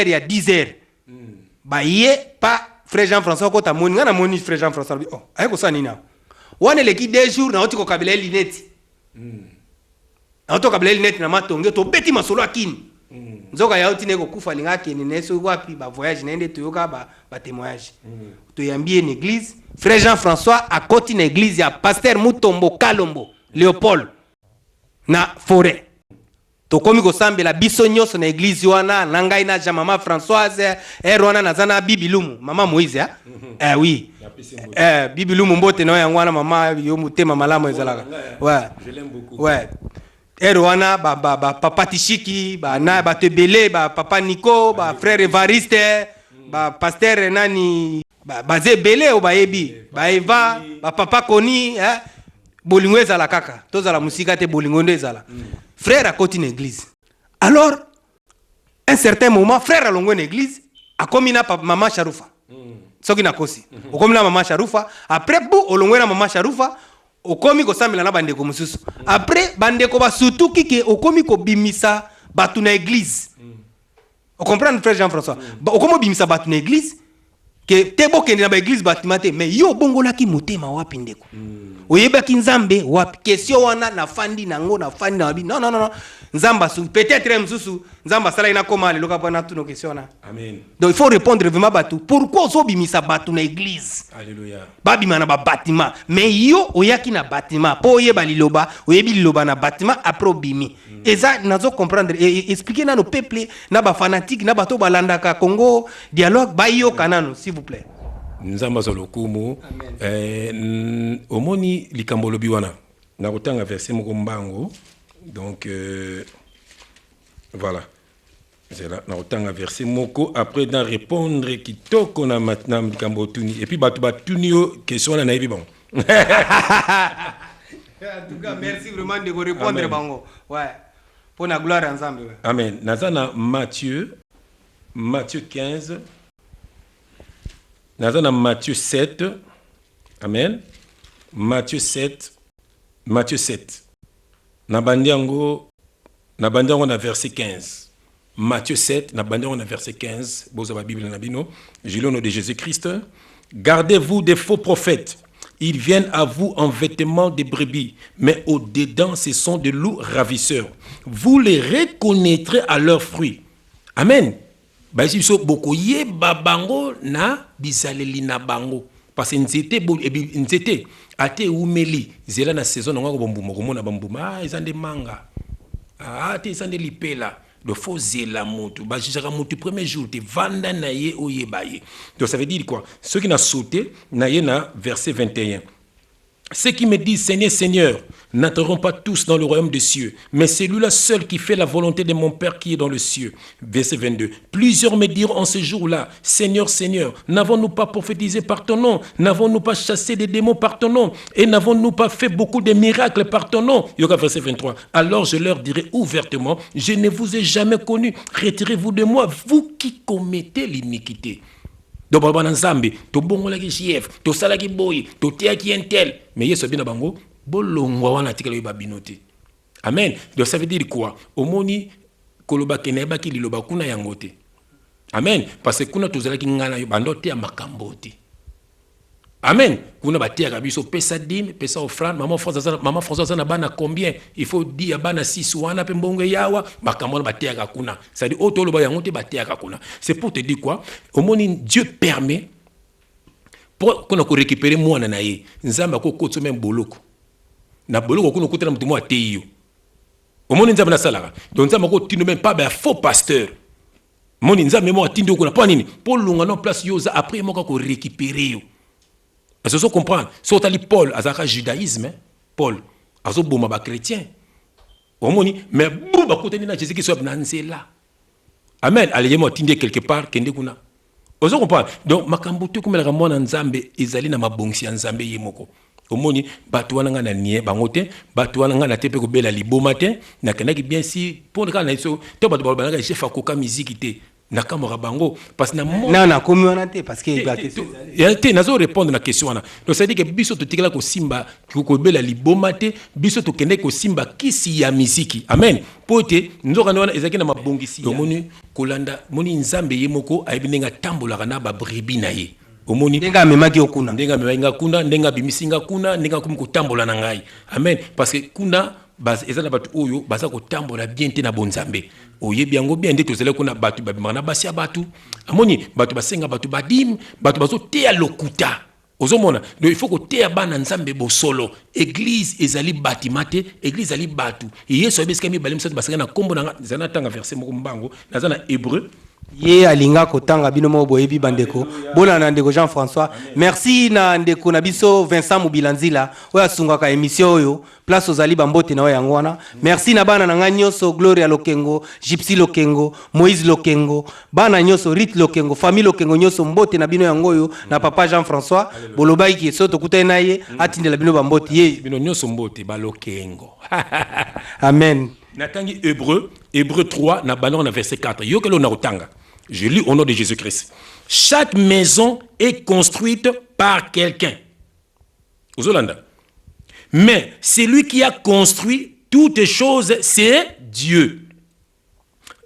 il y a 10 heures. Baye, pas frère Jean-François, quand tu as moni, frère Jean-François. Oh, aïe, ça, Nina. On est l'équipe des jours, na otiko kabila lineti. Na otiko kabila lineti na matonge to beti masolo akini. Nzoka ya otine ko kufa linga keni neso wapi ba voyage na ende toyoka ba témoignage. To yambie une église, frère Jean-François a koti na église ya pasteur Mutombo Kalombo, Léopold na forêt. To komi ko sambela biso nyonso na église wana na ngai na ja mama Françoise wana na zana Bibilumu, mama Moïse oui. Bibilumu mbote na yango wana mama yo mutema malamu ezalaka. Ouais. Je l'aime beaucoup. Ouais. Wana papa Tishiki, na ba tebele papa Nico, frère Evariste, pasteur nani baze belé o bayebi, Eva, papa Koni bolingo ezala kaka. Tozala musika te bolingo nde ezala. Frère a continué l'église. Alors, un certain moment, frère a longué l'église, a commis na maman Charoufa. Ce qui n'a kosi. Au commis na maman Charoufa. Après, au longué na maman Charoufa, au commis ko samila na bandeko mususu. Après, bandeko ba surtout qui au commis ko bimisa batu na église. Vous comprenez, frère Jean-François? Au commis bimisa batu na église, que tebo kende na ba église batimate, mais yo bongola ki mutema wapi ndeko. Oyebaki nzambe wapi question wana na fandi nango na fandi na bi non nzamba su peut-être msusu nzamba sala ina koma le loka na tuno question na amen. Donc il faut répondre vraiment batu pourquoi so bimisa batu na église Alléluia babima na ba bâtiment mais yo oyaki na bâtiment po oyeba liloba oyebi liloba na bâtiment après bimi eza nazo comprendre et expliquer na no peuple na ba fanatique na bato balandaka Congo dialogue ba yo kanano s'il vous plaît. Nzamba za lokumu omoni likambo lobi wana na kotanga verset moko mbango donc voilà C'est là, na otanga verset moko après d'en répondre kitoko na maintenant likambo tuni et puis batu batuni question na nayibi bon. En tout cas, merci vraiment de répondre bango. Ouais. Pour la gloire ensemble. Ouais. Amen. Nazana Matthieu 15. Nazana Matthieu 7. Amen. Matthieu 7. Na bandiango na verset 15. Matthieu 7, na bandiango na verset 15. Boza ba Bible na bino. J'ai le nom de Jésus-Christ. Gardez-vous des faux prophètes. Ils viennent à vous en vêtements de brebis, mais au-dedans, ce sont des loups ravisseurs. Vous les reconnaîtrez à leurs fruits. Amen. Basi so bokoye babango na bizaleli na bango. Parce que nzete ate umeli zela na saison ngako bombuma komona bambuma ezande manga. Ate ezande lipela. Le faux zela mutu. Bajijaka mutu premier jour te vanda na ye oyebaye. Donc ça veut dire quoi? Ceux qui n'a sauté na ye na verset 21. Ceux qui me disent Seigneur, Seigneur, n'entreront pas tous dans le royaume des cieux, mais celui-là seul qui fait la volonté de mon Père qui est dans le cieux. Verset 22. Plusieurs me diront en ce jour-là, Seigneur, Seigneur, n'avons-nous pas prophétisé par ton nom? N'avons-nous pas chassé des démons par ton nom? Et n'avons-nous pas fait beaucoup de miracles par ton nom? Verset 23. Alors je leur dirai ouvertement, je ne vous ai jamais connu. Retirez-vous de moi, vous qui commettez l'iniquité. Donc baba nzambe to bongolaki chef to salaki boy to tiaki entel mais yeso bina bango bolongwa wana tikalo babinote. Amen. Donc ça veut dire quoi? Omoni koloba keneba ki liloba kuna yangote. Amen. Parce que kuna tozalaki ngana yo bandote ya makambote. Amen. Kuna batia kabiso pesa dim, pesa offrande, maman Françoise na bana combien? Il faut dire bana 6 wana pe mbongo yawa, makamona batia kuna. Ça dit auto loba yangote batia kuna. C'est pour te dire quoi? Au moins Dieu permet pour qu'on a récupérer mwana na ye. Nzamba ko kotso même boloko. Na boloko ko kotela mutu mo ateyo. Au moins nzamba na salaka. Donc nzamba ko tino même pas ba faux pasteur. Moni nzamba mo atindo ko na pas nini. Pour longa non place yoza après mo ko récupérer yo. Parce que vous comprenez, si vous avez Paul, à judaïsme, Paul, à ce bon chrétien, mais vous côté de Jésus qui soit là. Amen. Allez, moi, tindé quelque part, kende kuna. Vous comprenez? Donc, makambutu comme la mona nzambe, ezali na mabongsi nzambe yemoko. Omoni, batuana nga na nie, bangote, batuana nga na tepe ko bela libomate, na kanaki bien si, pour le cas na iso, to batu balbana nga chef akoka musique te. Nakamora bango parce que na communauté parce que la question nazo répondre na question wana. Donc ça veut dire que biso to tikala ko simba ko bela libomate biso to kende ko simba kisi ya misiki. Amen. Pote nzoka wana ezaki na mabongisi. Omoni kolanda moni nzambe yemoko ayibinga tambola na ba brebi na ye. Omoni ndenga memaki okuna. Ndenga memaki kuna, ndenga bimisinga kuna, ndenga kum ko tambola na ngai. Amen. Parce que kuna bas ezana batu oyo baza ko tambola bien te na bonzambe. Oye biango bien nde tozele kuna batu babimana basia batu. Amoni batu basenga batu badim, batu bazo te ya lokuta. Ozomona, donc il faut que te bana nzambe bo solo. Église ezali batimate, église ali batu. Yeso beska mi balim sat basanga na kombo na zana tanga verset moko mbango, na zana hébreu. Ye alinga kotanga bino mo boyebi bandeko. Bona na ndeko Jean-François. Merci na ndeko na biso Vincent Mubilanzila. Oya sungaka émission oyo. Place ozali bambote na oya ngwana. Merci na bana na nga nyoso Gloria Lokengo, Gypsy Lokengo, Moïse Lokengo, bana nyoso Rit Lokengo, famille Lokengo nyoso mbote na bino yangoyo na papa Jean-François. Bolobai ki soto kutay na ye atindela bino bambote ye. Bino nyoso mbote ba Lokengo. Amen. Natangi Hébreu 3 na banon na verset 4. Yo kelo na otanga. Je lis au nom de Jésus-Christ. Chaque maison est construite par quelqu'un. Ozolanda. Mais celui qui a construit toutes choses, c'est Dieu.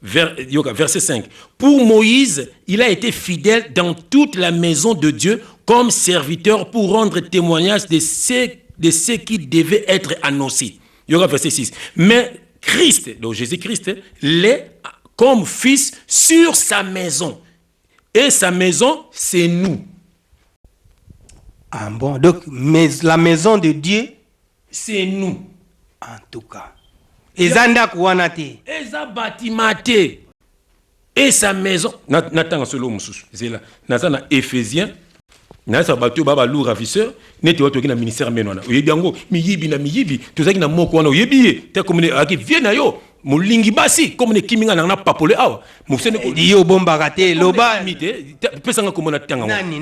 Verset 5. Pour Moïse, il a été fidèle dans toute la maison de Dieu comme serviteur pour rendre témoignage de ce qui devait être annoncé. Verset 6. Mais Christ, donc Jésus-Christ, l'est comme fils sur sa maison. Et sa maison, c'est nous. Ah bon, donc la maison de Dieu, c'est nous. En tout cas. Ezanda kouanate. Eza batimate. Et sa maison. Natanga solo mususu. C'est là. Natana Éphésiens. Nasa batu baba lou ravisseur. Neti watu waki na ministère menwana. Oyebi yango. Miyibi na miyibi. Tuzaki na moko wana. Oyebi ye. Te komune. Aki viena yo. molingi basi comme ne kiminga na papole awa musene ko yo bomba raté loba imité pesanga ko mona tanga nani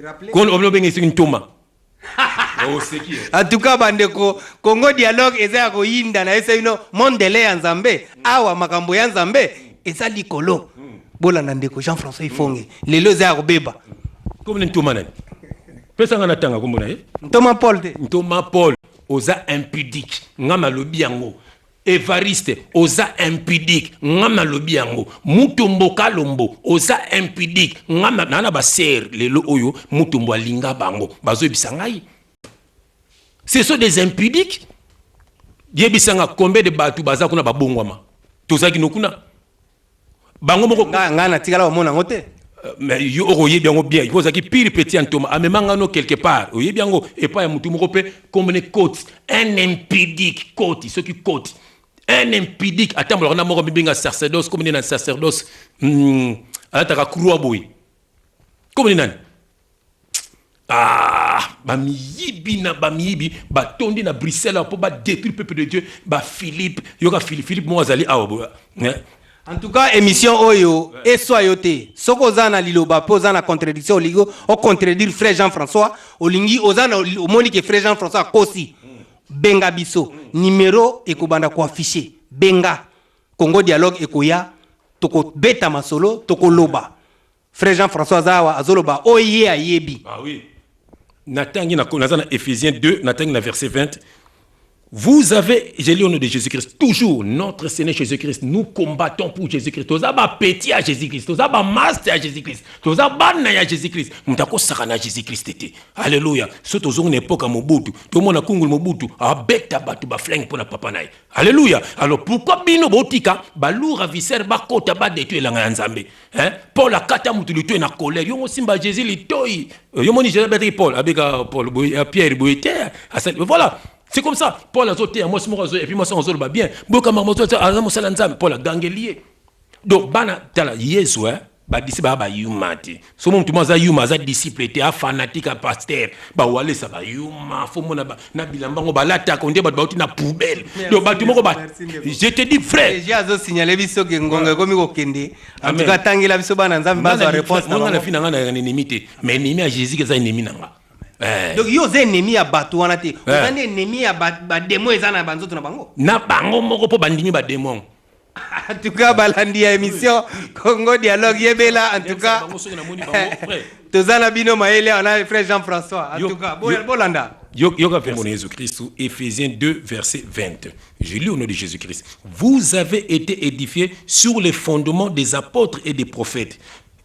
rappelez kon oblo bengi sing ntoma en tout cas bandeko Congo dialogue eza ko yinda na esa ino mondele ya nzambe awa makambo ya nzambe eza likolo bolanda ndeko Jean-François Ifonge lelo eza ko beba comme ne ntoma nani pesanga na tanga ko mona ntoma Paul te ntoma Paul oza impudique ngama lobi yango Evariste oza impudique ngama lobi yango Mutombo Kalombo oza impudique ngama nana ba ser lelo oyo Mutombo alinga bango bazo bisangai. Ce sont des impudiques. Yebisanga combien de batu baza kuna babongwama tozaki nokuna bango moko ngana tikala omona ngote. Mais yo oyebi yango bien il faut que pire petit antoma amemanga no quelque part oyebi yango et pas ya mutu moko pe comme ne côte un impudique côte ce qui côte un impudique attends on a moko bibinga sacerdoce comme na sacerdoce ataka croix boy comme ni nani bamiyibi na bamiyibi batondi na Bruxelles pour ba détruire le peuple de Dieu ba Philippe yoka Philippe mo azali awa. En tout cas, émission Oyo, et soyoté. Soko zana liloba, posana contradiction, ligo, o contredire frère Jean-François, o lingi, ozana, o monique frère Jean-François, kosi. Benga biso, numéro, eko banda ko affiché. Benga, Congo dialogue, eko ya, toko beta masolo, toko loba. Frère Jean-François Zawa, azoloba, oye a yebi. Ah oui. Natangi na Ephésiens 2, natangi na verset 20. Vous avez, je lis au nom de Jésus-Christ, toujours notre Seigneur Jésus-Christ, nous combattons pour Jésus-Christ. Nous avons petit à Jésus-Christ, nous avons master à Jésus-Christ, nous avons banna à Jésus-Christ. Nous avons sakana Jésus-Christ. Alléluia. Surtout dans une époque à Mobutu, tout le monde a kungul Mobutu, a beta batu ba flingue pour na papa naï. Alléluia. Alors pourquoi bino botika, ba loura visser ba kota ba détruire la nzambe. Hein? Paul a kata mutu lutu na colère. Yo simba Jésus li toy. Yo moni Jésus Paul, avec Paul, Pierre Boité. Voilà. C'est comme ça. Paul a sauté, moi, et puis moi, ça, on se bien. Paul a gangelier. Donc, bana, tala, Yesu, ba disciple ba yuma te. So mon tuma za yuma za disciple te, a fanatique a pasteur. Ba wale sa ba yuma, fo mona ba na bilamba ngo ba lata konde ba uti na poubelle. Donc ba tu moko ba. Je te dis frère. J'ai azo signaler biso ke ngonga komi ko kende. En tout cas tangela biso bana nzambe bazo réponse na. Ngana fina ngana ennemi te. Mais ennemi a Jésus que ça ennemi nanga. Donc yo ze ennemi ya bato wana te. Ozane ennemi ya ba démon ezana banzoto na bango. Na bango moko po bandimi ba démon. En tout cas balandi ya émission Congo dialogue yebela en tout cas. Tozana bino maele on a frère Jean-François. En tout cas bolanda. Yoga fait mon Jésus-Christ, Ephésiens 2 verset 20. Je lis au nom de Jésus-Christ. Vous avez été édifiés sur les fondements des apôtres et des prophètes.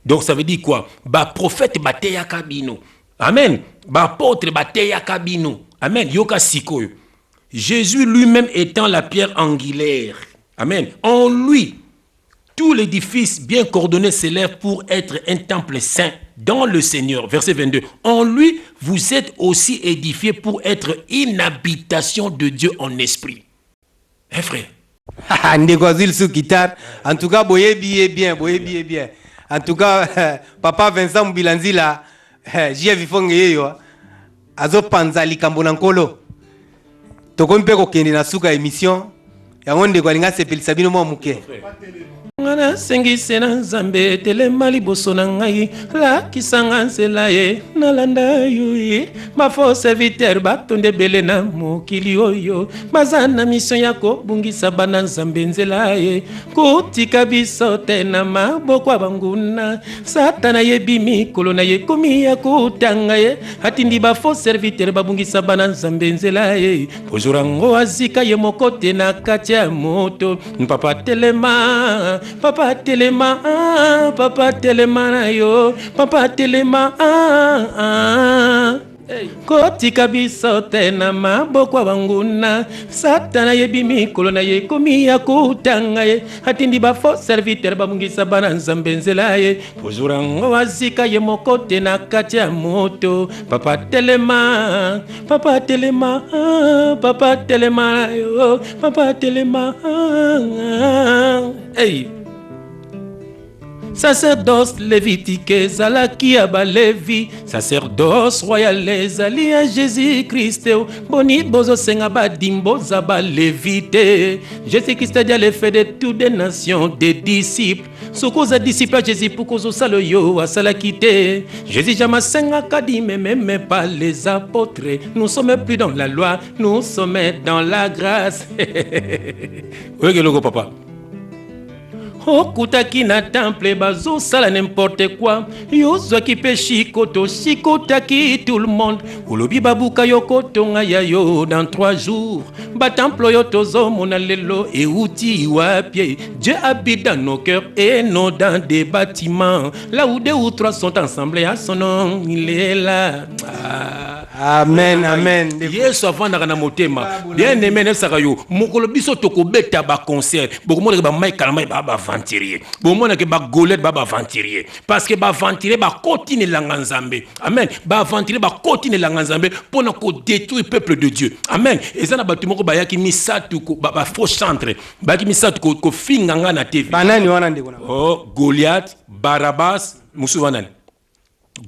Donc ça veut dire quoi? Ba prophète bateya kabino. Amen. Apôtre bateya kabino. Amen. Yoka sikoyo. Jésus lui-même étant la pierre angulaire. Amen. En lui, tout l'édifice bien coordonné s'élève pour être un temple saint dans le Seigneur. Verset 22. En lui, vous êtes aussi édifiés pour être une habitation de Dieu en esprit. Hein, frère? Ndégoazil sous guitare. En tout cas, boye bien. En tout cas, papa Vincent Mbilanzi là. Jia vifonge yeyo azo panza likambo na nkolo tokompe ko kende na suka émission yango ndeko alinga sepelisa bino mwa muke ngana sengise na nzambe telema liboso na ngai lakisanga nzela ye nalanda yo ye bafo serviteur batonde bele na mokili oyo baza na mission ya kobungisa bana nzambe nzela ye kotika biso te na maboko ya banguna satana yebi mikolo na ye komi ya kotanga ye atindi bafo serviteur babungisa bana nzambe nzela ye pojorango azika ye moko te na kati ya moto papa telema Papa telema na yo Papa telema kotika biso te na maboko ya banguna satana yebi mikolo na ye komi ya kotanga ye atindi bafo serviteur babungisa bana nzambe nzela ye pojorango azika ye moko te na kati ya moto Papa telema na yo Papa telema hey sacerdoce lévitique ezalaki ya balevi, sacerdoce royal ezali ya Jésus-Christ. Boni bozosenga badimboza balevi te. Jésus-Christ a dit le fait de toutes les nations des disciples. Sokoza disciple à Jésus pour kozosala yo asalaki te. Jésus jamasenga kadi même pas les apôtres. Nous sommes plus dans la loi, nous sommes dans la grâce. Oui, que logo papa. Okutaki na temple bazosala n'importe quoi. Yozwaki pe shikotaki tout le monde. Olobi babuka yokotonga ya yo dans 3 jours. Batemple yo tozomona lelo euti wapie. Dieu habite dans nos cœurs et non dans des bâtiments. Là où 2 ou 3 sont ensemble à son nom, il est là. Amen, amen. Yesu avandaka na motema. Bien aimé nesaka yo. Mokolo biso tokobeta ba concert. Bokomona ke ba Michael May ba aventurier. Bokomona ke ba Golette ba aventurier. Parce que ba aventurier ba continue langa nzambe. Amen. Ba aventurier ba continue langa nzambe pona ko détruire peuple de Dieu. Amen. Ezana batu moko ba yaki misatu ko ba faux chantre. Ba yaki misatu ko finganga na TV. Banani wana ndeko na. Oh, Goliath, Barabbas, musu wanani.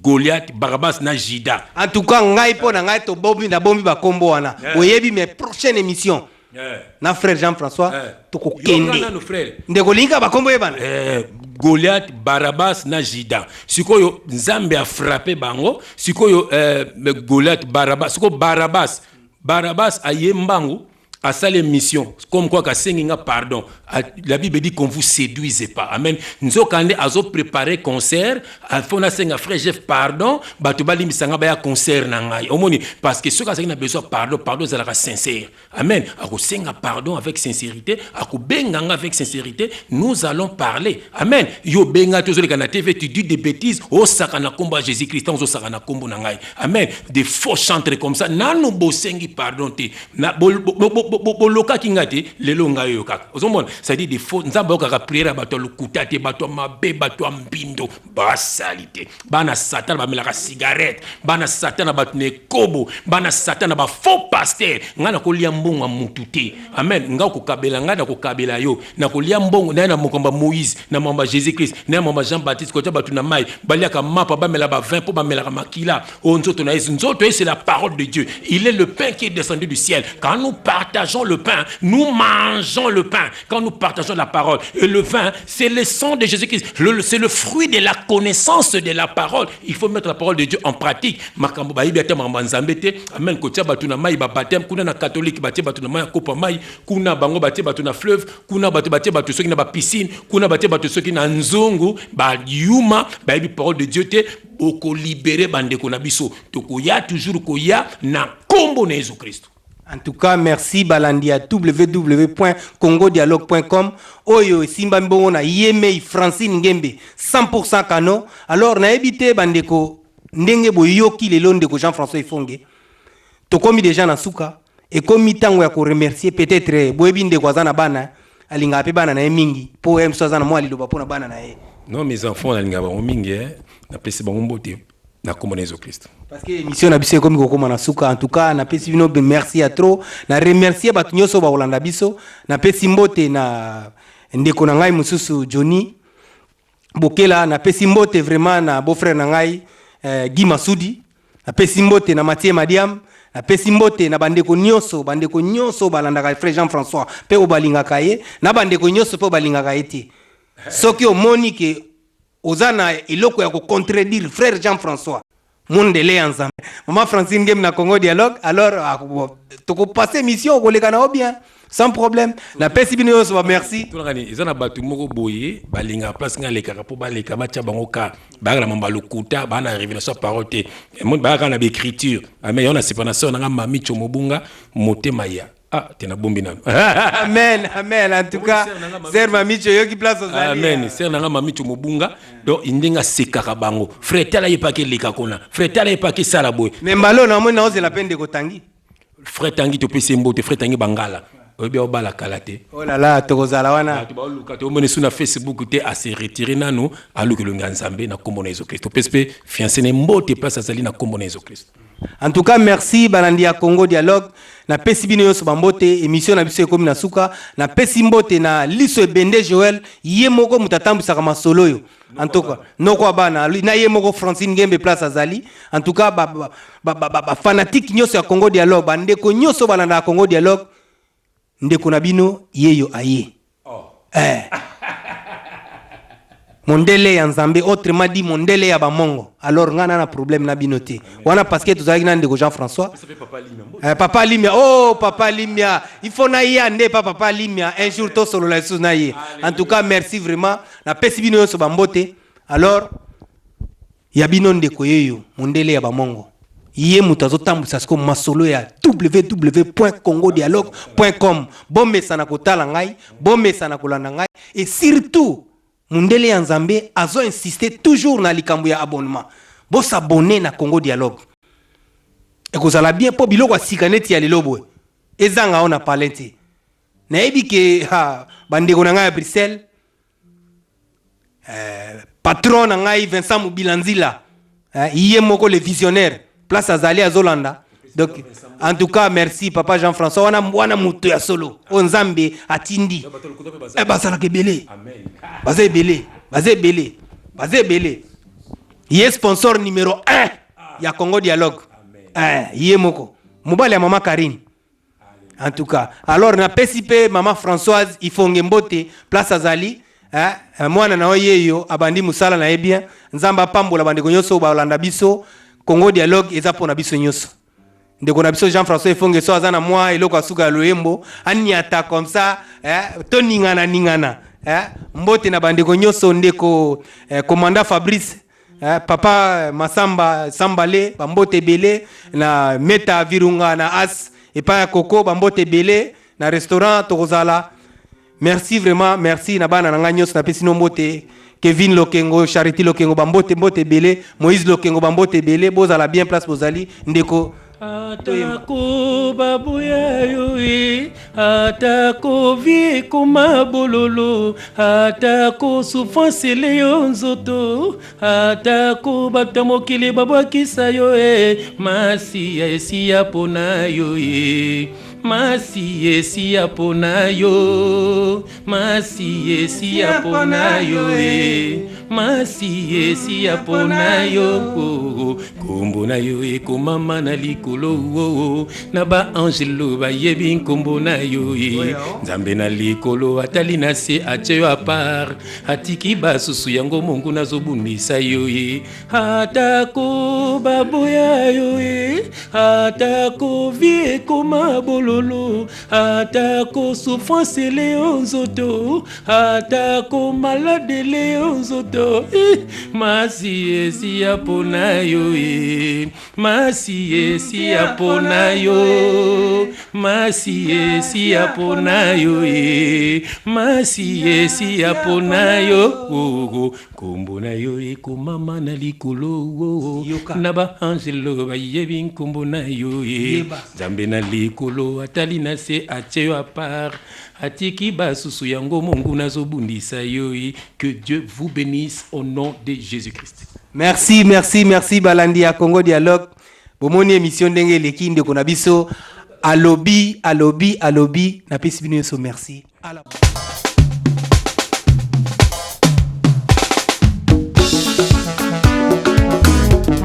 Goliath, Barabbas na Jida. En tout cas, ngai po na ngai to bombi na bombi ba kombo wana. Oyebi mes prochaine émission. Na frère Jean-François to ko kende. Ndeko linga ba kombo yebana. Goliath, Barabbas na Jida. Sikoyo Nzambe a frappé bango. Sikoyo Goliath, Barabbas. Sikoyo Barabbas a yembango. À ça les missions, comme quoi qu'à Senginga pardon. La Bible dit qu'on vous séduise pas. Amen. Nous avons azo préparé concert. À fond senga frère Jeff pardon. Batu bali misanga baya concert nangai. Omoni parce que ceux qui ont besoin pardon ça la sincère. Amen. Ako senga pardon avec sincérité. Ako benganga avec sincérité. Nous allons parler. Amen. Yo benga tous les kana TV tu dis des bêtises. O sakana komba Jésus Christ o sakana kombo nangai. Amen. Des faux chantres comme ça. Nano bosengi pardon te. Na boloka kingati lelo ngayo kaka ozomona ça dit des faux nzamba okaka prière bato lukuta te bato mabe bato mbindo basalite bana satan bamelaka cigarette bana satan bato ne kobo bana satan ba faux pasteur ngana kolia mbongo mutu te amen nga kokabela ngana kokabela yo na kolia mbongo na mokomba Moïse na mamba Jésus Christ na mamba Jean Baptiste kota bato na mai baliaka mapa bamela ba vin po bamela makila onzoto na nzoto c'est la parole de Dieu. Il est le pain qui est descendu du ciel. Quand nous partageons le pain, nous mangeons le pain. Quand nous partageons la parole, et le vin, c'est le sang de Jésus-Christ. C'est le fruit de la connaissance de la parole. Il faut mettre la parole de Dieu en pratique. Makambo ba ibete mambanzambete, amen kotia batuna mai ba baptême, kuna na catholique batie batuna mai kopa mai, kuna bango batie batuna fleuve, kuna batie batu soki na ba piscine, kuna batie batu soki na nzungu, ba yuma, ba ibi parole de Dieu te boko libérer bande ko na biso. Toko ya toujours ko ya na kombo na Jésus Christ. En tout cas, merci Balandi à www.congodialogue.com. Oyo simba mbongo na Yemei Francine Ngembe 100% kano. Alors na ebité bandeko ndenge boyoki lelo ndeko Jean-François Ifonge. Tokomi déjà na suka et komi tango ya ko remercier peut-être boyebi ndeko azana bana alinga pe bana na mingi po emso azana mwali loba pona bana na e. Non, mes enfants alinga ba mingi na pesi bango mbote. Na Jésus Christ. Parce que l'émission na biso comme kokoma na suka en tout cas na pesi bino merci à trop na remercier batu nyoso ba Holanda biso na pesi mbote na ndeko na ngai mususu Johnny Bokela na pesi mbote vraiment na beau-frère na ngai Guy Masudi na pesi mbote na Mathieu Madiam na pesi mbote na bandeko nyoso balandaka frère Jean-François pe obalingaka ye na bandeko nyoso pe obalingaka ete soki omoni ke ozana eloko ya ko contredire frère Jean-François mondele ensemble maman Francine Ngem na Congo Dialogue alors toko passer mission ko leka na bien sans problème na pesi bino yo so merci to ngani ezana batu moko boye balinga place nga leka po baleka batia bango ka ba na mamba lokuta ba na révélation parole te mon ba na écriture mais on a séparation na mami chomobunga motema ya tena bombi nano. Amen, amen. En tout cas, Sœur Mamicho yoki place aux alliés. Amen. Sœur nanga Mamicho mobunga donc indinga sekaka bango. Frère tala yepake leka kona. Frère tala yepake sala boy. Mais mbalo na mona ose la peine de kotangi. Frère tangi to pese mbote, frère tangi bangala. Obia obala kalate. Oh là là, tokozala wana. Tu ba luka to mone sur Facebook te a se retirer nanu aluki lunga nzambe na kombo na Yesu Christ. Pespe fiancé ne mbote place azali na kombo na Yesu Christ. En tout cas, merci Balandi ya Congo Dialogue. Na pesi bino yoso bambote émission na biso ekomi na suka. Na pesi mbote na liso ebende Joël ye moko mutatambusaka masolo yo. En tout cas, noko bana na ye moko Francine Ngembe place azali. En tout cas, fanatique nyoso ya Congo Dialogue, bandeko nyoso balanda ya Congo Dialogue. Ndeko na bino yeyo aye. Mondele ya Nzambe, autrement dit mondele ya bamongo. Alors ngana na problème na binote. Wana parce que tozali na ndeko Jean-François. Papa Limia. Oh Papa Limia. Il faut na yande Papa Limia. Un jour to solo la sous na ye. En tout cas, merci vraiment. Na pesi bino yo so bambote. Alors ya bino ndeko yeyo mondele ya bamongo. Iye mutazo tambusa sko masolo ya www.congodialogue.com. Bomesa na kotala ngai, bomesa na kolanda ngai et surtout Mundele ya Nzambe azo insister toujours na likambo ya abonnement. Bo s'abonner na Congo Dialogue. Et kozala bien po biloko sikaneti ya lelobwe. Ezanga ona palenti. Na yebi ke bandeko na ngai ya Bruxelles. Patron na ngai Vincent Mubilanzila. Iye moko le visionnaire. Place azali azolanda. Donc en tout cas merci papa Jean-François wana muto ya solo onzambe atindi bazala kebele amen bazé belé yé sponsor numéro 1 ya Congo Dialogue yé moko mobali ya mama Karine en tout cas alors na PCP maman Françoise ifonge mbote place azali mwana na yeyo abandi musala na bien nzamba pambola bandeko nyoso balanda biso Congo Dialogue eza pona biso nyoso. Ndeko na biso Jean-François Ifonge so azana moi eloko asuka loyembo aniata comme ça to ningana mbote na bandeko nyoso ndeko commandant Fabrice papa Masamba Sambale bambote belé na Meta Virunga na As et pas Coco bambote belé na restaurant Tokozala. Merci vraiment, merci na bana na nyos na pesi no mbote Kevin Lokengo, Charity Lokengo bambote mbote belé, Moïse Lokengo bambote belé, bozala bien place bozali ndeko atako babuya yoi atako vi kuma bololo atako souffrance leyo nzoto atako batamokili babakisa yo masi esi ya pona yo masi esi ya pona yo masi esi ya pona yo masi esi ya pona yo kombo na yo ekomama na likolo na ba angelo ba yebi kombo na yo Nzambe na likolo atali na se acheyo apart atiki basusu yango Mungu nazobundisa yo atako baboya yo atako vie koma bololo atako souffrance leo nzoto atako malade leo nzoto masi esi ya pona yo masi esi ya pona yo masi esi ya pona yo masi esi ya pona yo kombo na yo ekomama na likolo na ba angelo ba yebi kombo na yo Nzambe na likolo atali na se acheyo apart atiki basusu yango Mungu nazobundisa yo. Que Dieu vous bénisse au nom de Jésus-Christ. Merci Balandi ya Congo Dialogue. Bomoni émission ndenge leki ndeko na biso alobi na pesi bino so merci.